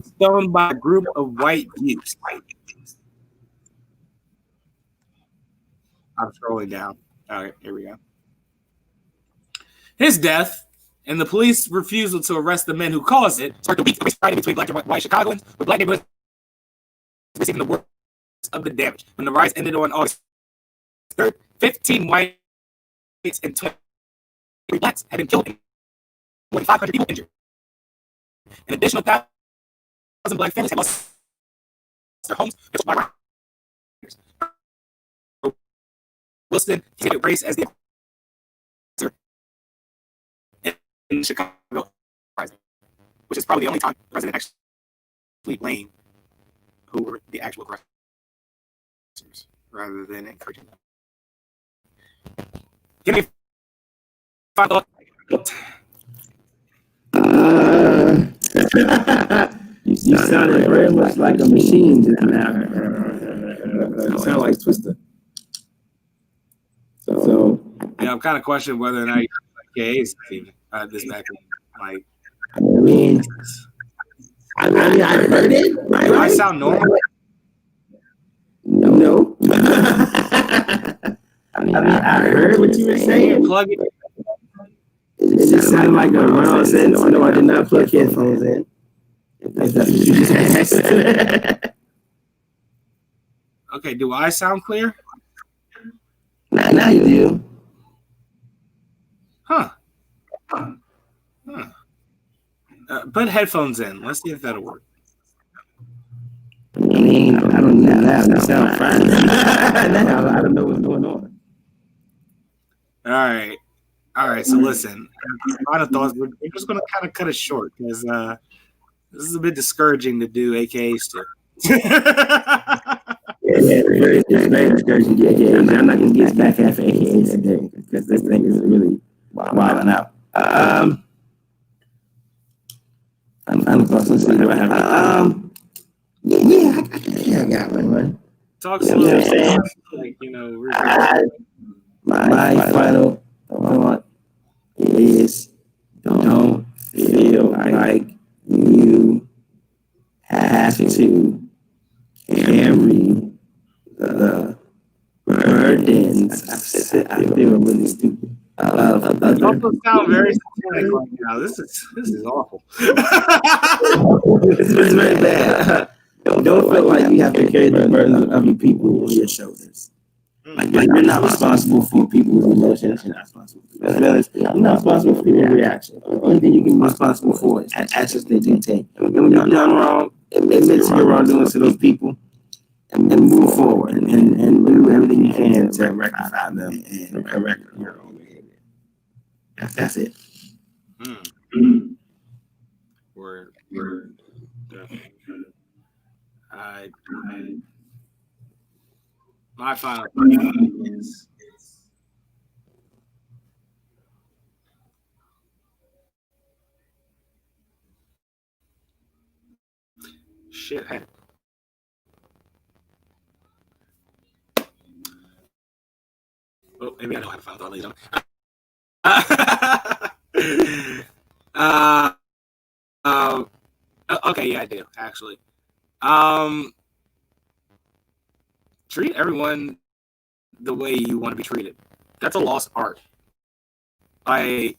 stoned by a group of white youths. I'm scrolling down. All right, here we go. His death and the police refusal to arrest the men who caused it sparked a weak fighting between black and white Chicagoans, with black neighborhoods receiving the worst of the damage. When the riots ended on August 3rd, 15 whites and 20 blacks had been killed and more than 500 people injured. An additional 1,000 black families had lost their homes by rioters. Wilson stated race as the answer in Chicago, which is probably the only time the president actually blamed who were the actual aggressors rather than encouraging them. Give me 5 thoughts. You sounded very much like a machine just now. You sound like Twister. So yeah, I'm kind of questioning whether or not you like KA's even this back. Like, I mean, I heard it. Right? Do I sound normal? No. I heard what you were saying. Plug it. It just sounded like a wrong sentence. No, I did not plug headphones in. That's what you just asked. Okay, do I sound clear? Now you do. Huh. Put headphones in. Let's see if that'll work. I mean, I don't know that. That sounds fine. Now I don't know what's going on. All right. So listen, final thoughts. We're just gonna kind of cut it short because this is a bit discouraging to do AKAs to. Yeah, very discouraging. Yeah. I'm not gonna get back after AKAs today because this thing is really wilding out. I'm supposed to see what happened. Yeah, I got one, man. Talk slow. Like, my final thought is don't feel like you have to carry the burdens. I feel really stupid. You also sound very satanic right now. This is awful. This is very bad. Don't feel like you have to carry the burden of your people on your shoulders. Like you're not responsible for people's emotions. You're not responsible for their feelings. You're not responsible for their reaction. The only thing you can be responsible for is actions they do take. And when you've done wrong, admit to your wrongdoing to those people, and move forward and do everything you can to rectify them and correct your own behavior. That's it. Word. My final thought is shit. Oh, maybe I don't have a final thought later. Okay, yeah, I do actually. Treat everyone the way you want to be treated. That's a lost art. I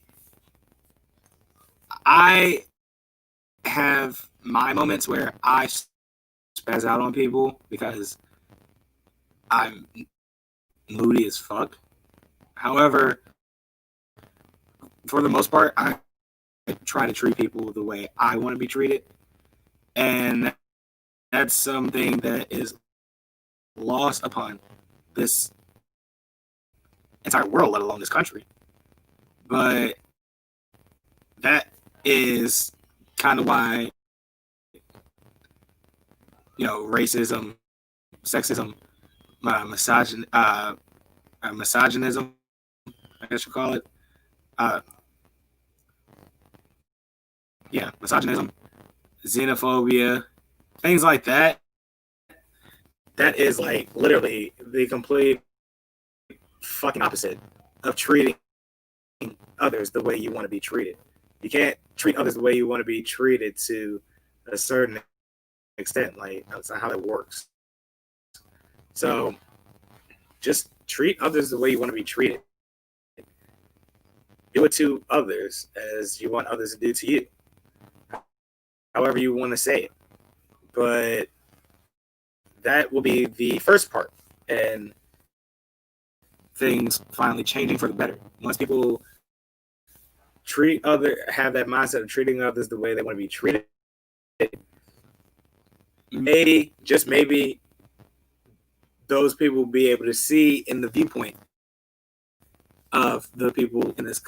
have my moments where I spaz out on people because I'm moody as fuck. However, for the most part, I try to treat people the way I want to be treated. And that's something that is lost upon this entire world, let alone this country. But that is kind of why, racism, sexism, misogynism, I guess you call it. Misogynism, xenophobia, things like that. That is like literally the complete fucking opposite of treating others the way you want to be treated. You can't treat others the way you want to be treated to a certain extent. Like, that's not how it works. So just treat others the way you want to be treated. Do it to others as you want others to do to you. However you want to say it. But that will be the first part. And things finally changing for the better. Once people have that mindset of treating others the way they want to be treated, maybe, just maybe, those people will be able to see in the viewpoint of the people in this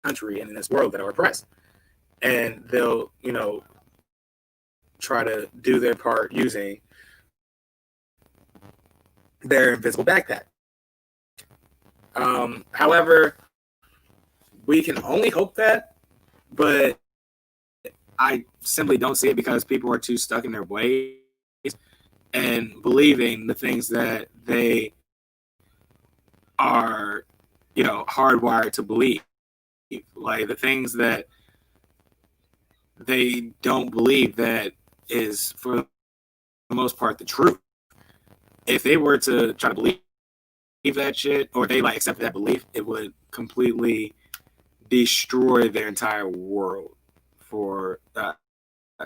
country and in this world that are oppressed. And they'll, try to do their part using their invisible backpack. However, we can only hope that, but I simply don't see it because people are too stuck in their ways and believing the things that they are, hardwired to believe. Like the things that they don't believe that is, for the most part, the truth. If they were to try to believe that shit, or they accept that belief, it would completely destroy their entire world for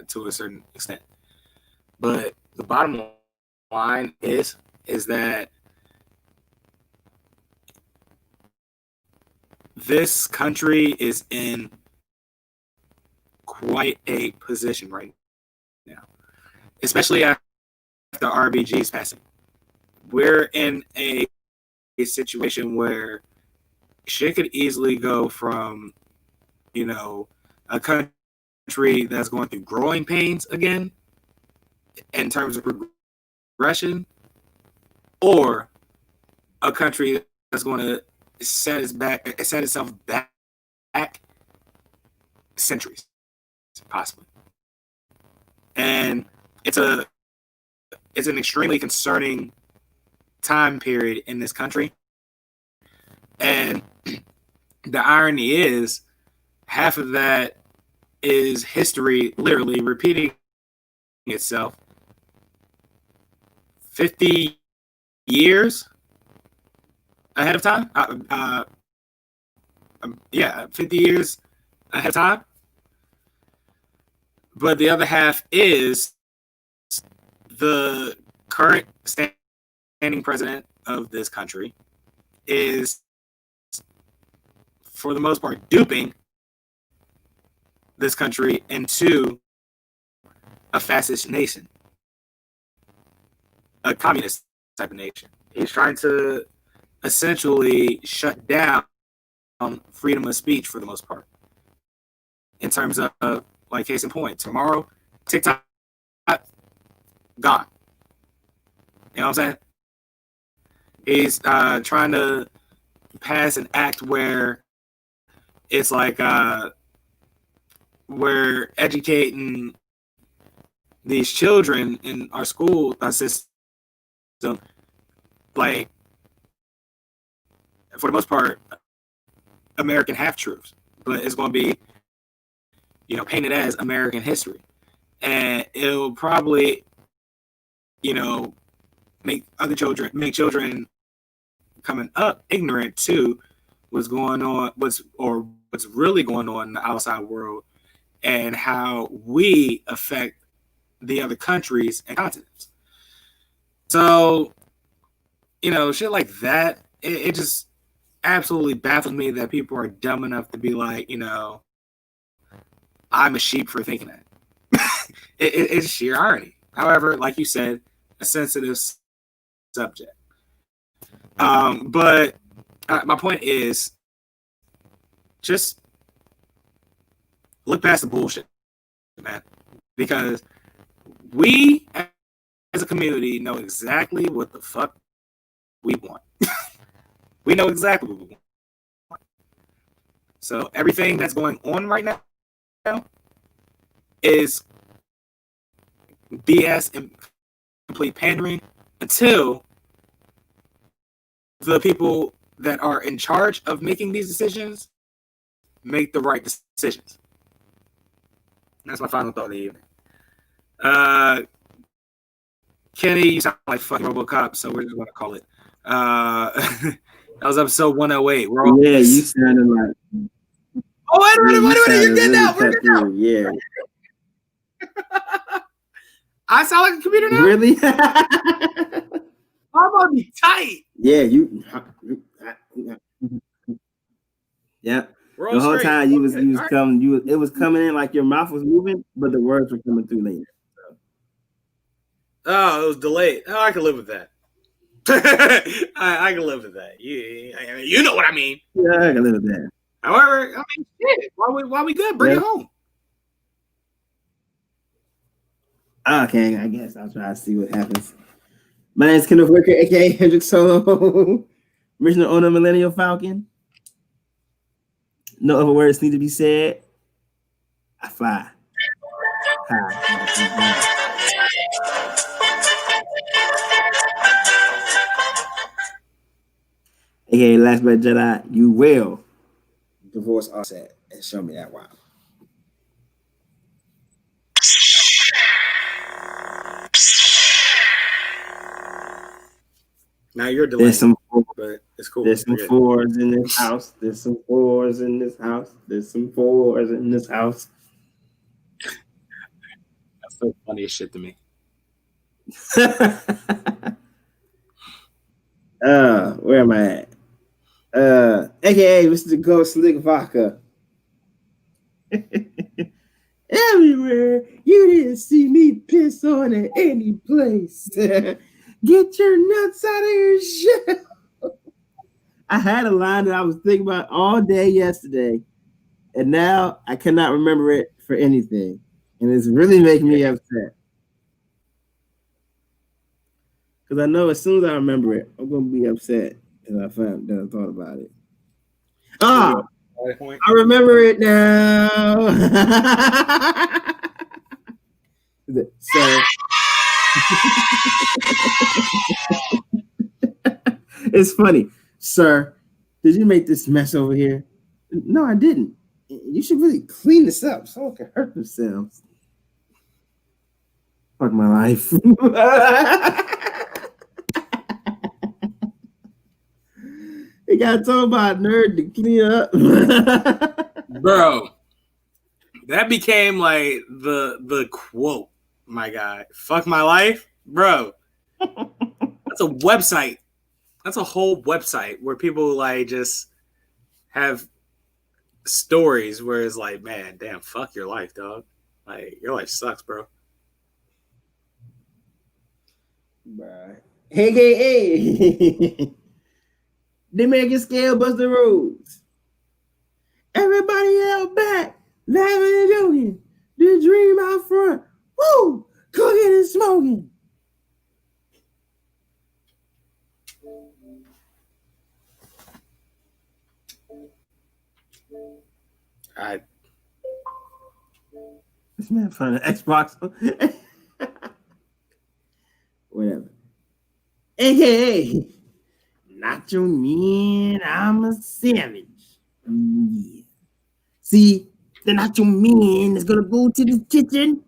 to a certain extent. But the bottom line is that this country is in quite a position right now, especially after RBG's passing. We're in a situation where shit could easily go from, a country that's going through growing pains again in terms of progression, or a country that's going to set itself back centuries, possibly. And it's an extremely concerning time period in this country. And the irony is, half of that is history literally repeating itself 50 years ahead of time. 50 years ahead of time. But the other half is the current standing president of this country is, for the most part, duping this country into a fascist nation, a communist type of nation. He's trying to essentially shut down freedom of speech for the most part. In terms of, case in point, tomorrow, TikTok, gone. You know what I'm saying? He's trying to pass an act where it's we're educating these children in our school system, for the most part, American half-truths, but it's going to be, painted as American history. And it'll probably, make children coming up ignorant to what's going on, what's really going on in the outside world, and how we affect the other countries and continents. So, shit like that, it just absolutely baffles me that people are dumb enough to be like, I'm a sheep for thinking that. It's sheer irony. However, like you said, a sensitive subject. But my point is, just look past the bullshit, man. Because we, as a community, know exactly what the fuck we want. We know exactly what we want. So everything that's going on right now is BS and complete pandering until the people that are in charge of making these decisions make the right decisions. That's my final thought of the evening. Kenny, you sound like fucking RoboCop, so we're just going to call it That was episode 108. Yeah, you sounded like. Oh, wait a minute. You're good now. We're good now. Yeah. I sound like a computer now? Really? I'm gonna be tight. Yeah, you. Yeah. The whole time you was coming, it was coming in like your mouth was moving, but the words were coming through later. So. Oh, it was delayed. Oh, I can live with that. I can live with that. You know what I mean. Yeah, I can live with that. However, I mean, shit. Why we good? Bring it home. Okay, I guess I'll try to see what happens. My name is Kenneth Whitaker, aka Hendrick Solo, original owner of Millennial Falcon. No other words need to be said. I fly. AKA Last But Jedi, you will divorce Offset and show me that wow. Now you're delayed. But it's cool. There's some fours in this house. There's some fours in this house. There's some fours in this house. That's so funny as shit to me. Where am I at? AKA Mr. Ghost Slick Vodka. Everywhere you didn't see me piss on at any place. Get your nuts out of your shell. I had a line that I was thinking about all day yesterday, and now I cannot remember it for anything, and it's really making me upset. Because I know as soon as I remember it, I'm gonna be upset that I thought about it. Oh, I remember it now. So it's funny, sir. Did you make this mess over here? No, I didn't. You should really clean this up so someone can hurt themselves. Fuck my life. He got told by a nerd to clean up. Bro, that became like the quote, my guy. Fuck my life, bro. That's a website. That's a whole website where people like just have stories where it's like, man, damn, fuck your life, dog. Like, your life sucks, bro. Right. AKA they make a scale bust the roads. Everybody out back, laughing and joking. The dream out front. Woo! Cooking and smoking. This man fun Xbox. Whatever. AKA Nacho Man, I'm a savage. Yeah. See, the Nacho Man is gonna go to the kitchen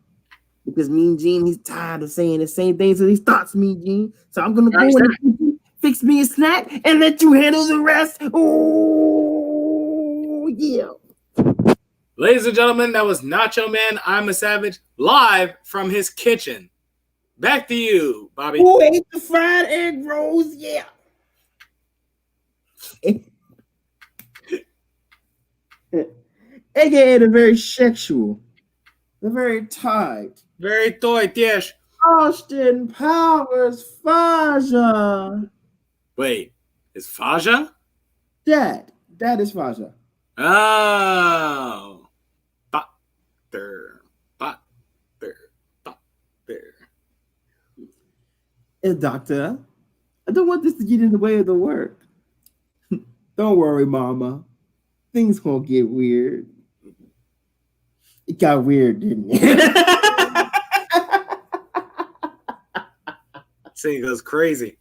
because Mean Gene, he's tired of saying the same thing, so he starts Mean Gene. So I'm gonna go in the kitchen, fix me a snack, and let you handle the rest. Oh yeah. Ladies and gentlemen, that was Nacho Man, I'm a Savage, live from his kitchen. Back to you, Bobby. Who ate the fried egg rolls? Yeah. AKA the very sexual, the very tight, very tight, yes. Austin Powers Faja. Wait, is Faja? Dad is Faja. Oh. Doctor, I don't want this to get in the way of the work. Don't worry, Mama. Things gonna get weird. It got weird, didn't it? Scene goes crazy.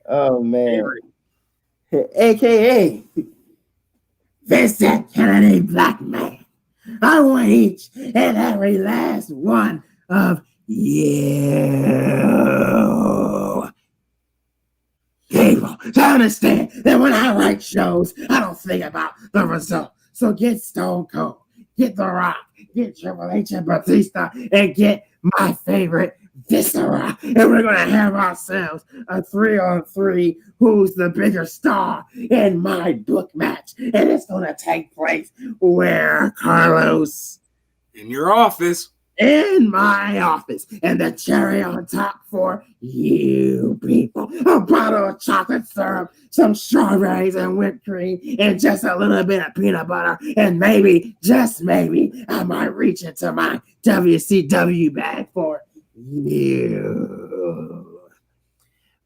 Oh man. AKA Vincent Kennedy Black Man. I want each and every last one of you people to understand that when I write shows, I don't think about the result. So get Stone Cold, get The Rock, get Triple H and Batista, and get my favorite Viscera. And we're going to have ourselves a 3-on-3 who's the bigger star in my book match. And it's going to take place where, Carlos? In your office. In my office, and the cherry on top for you people. A bottle of chocolate syrup, some strawberries and whipped cream, and just a little bit of peanut butter, and maybe, just maybe, I might reach into my WCW bag for you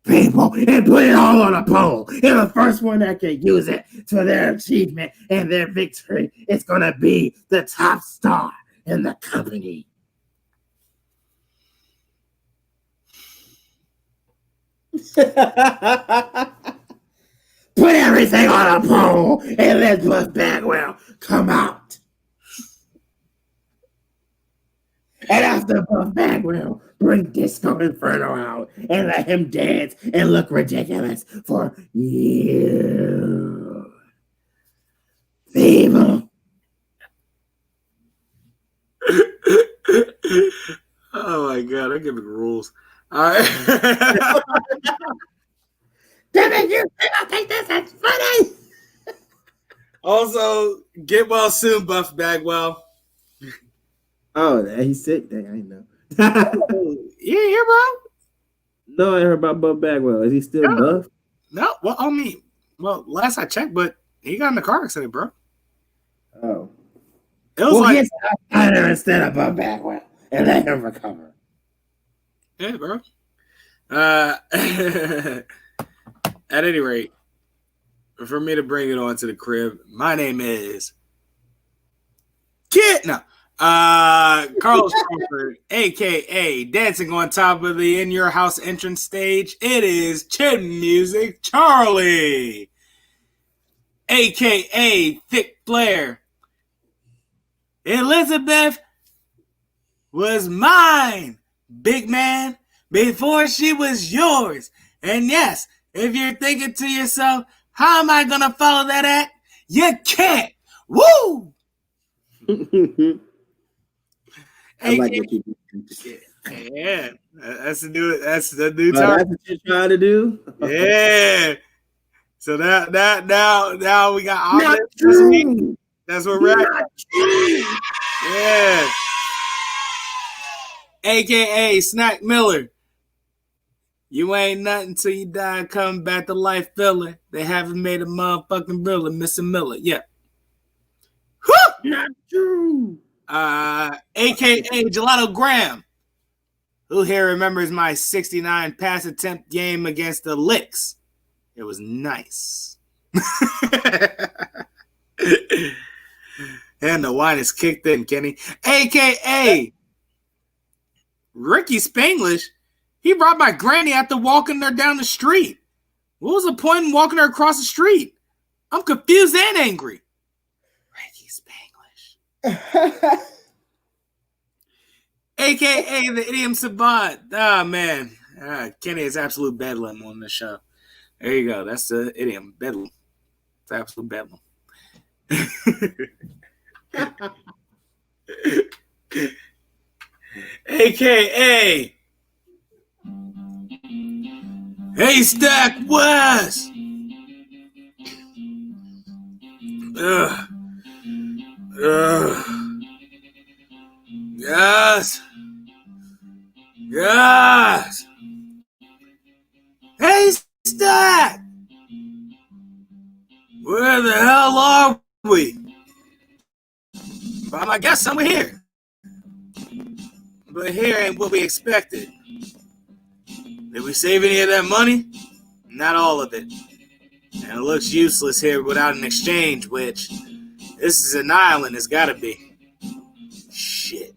people and put it all on a poll. And the first one that can use it for their achievement and their victory is going to be the top star in the company. Put everything on a poll and let Buff Bagwell come out. And after Buff Bagwell, bring Disco Inferno out and let him dance and look ridiculous for you. People. Oh my God, I'm giving rules. All right. Damn it, you don't think this is funny? Also, get well soon, Buff Bagwell. Oh, he's sick. Dang, I didn't know. You here, bro? No, I heard about Buff Bagwell. Is he still buff? No, well, I mean, last I checked, but he got in the car accident, bro. Oh. It was like get Tyler instead of Buff Bagwell and let him recover. Yeah, bro. At any rate, for me to bring it on to the crib, my name is Carlos Crawford, aka dancing on top of the In Your House entrance stage. It is Chin Music Charlie, aka Thick Blair. Elizabeth was mine, big man, before she was yours. And yes, if you're thinking to yourself, how am I going to follow that act? You can't. Woo! I like what you do. Yeah, that's the new time. That's what you're trying to do? Yeah. So now we got all Not this. true. That's what we're at. Yeah. AKA Snack Miller. You ain't nothing till you die coming back to life, filler. They haven't made a motherfucking briller, Mr. Miller. Yeah. Not true. AKA Gelato Graham. Who here remembers my 69 pass attempt game against the Licks? It was nice. And the wine is kicked in, Kenny. AKA Ricky Spanglish. He brought my granny after walking her down the street. What was the point in walking her across the street? I'm confused and angry. Ricky Spanglish. AKA the Idiom Savant. Ah, man. Kenny is absolute bedlam on the show. There you go. That's the idiom. Bedlam. It's absolute bedlam. AKA Haystack West. Yes. Yes. Haystack. Where the hell are we? I guess somewhere here. But here ain't what we expected. Did we save any of that money? Not all of it. And it looks useless here without an exchange, which this is an island, it's gotta be. Shit.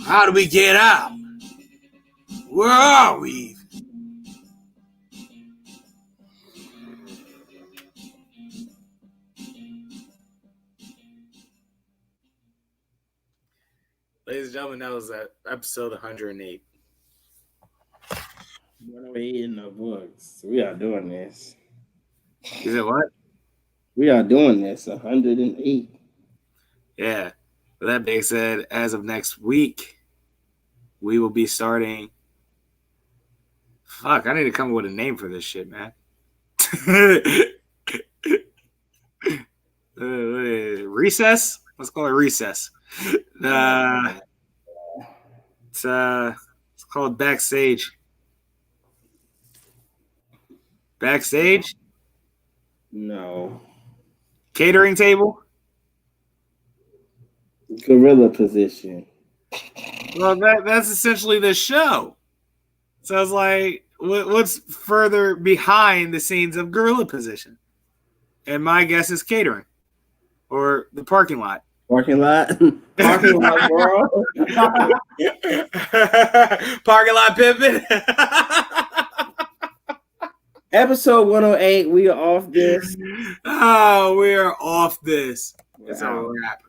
How do we get out? Where are we? Ladies and gentlemen, that was episode 108. 108 in the books. We are doing this. You said what? We are doing this. 108. Yeah. With that being said, as of next week, we will be starting. Fuck, I need to come up with a name for this shit, man. Recess? Let's call it recess. It's called Backstage. Backstage? No. Catering table? Gorilla position. Well, that's essentially the show. So it's like, what's further behind the scenes of gorilla position? And my guess is catering or the parking lot. Parking lot? Parking lot, bro. Parking lot pimping. Episode 108. We are off this. Oh, we are off this. We're It's a out. wrap.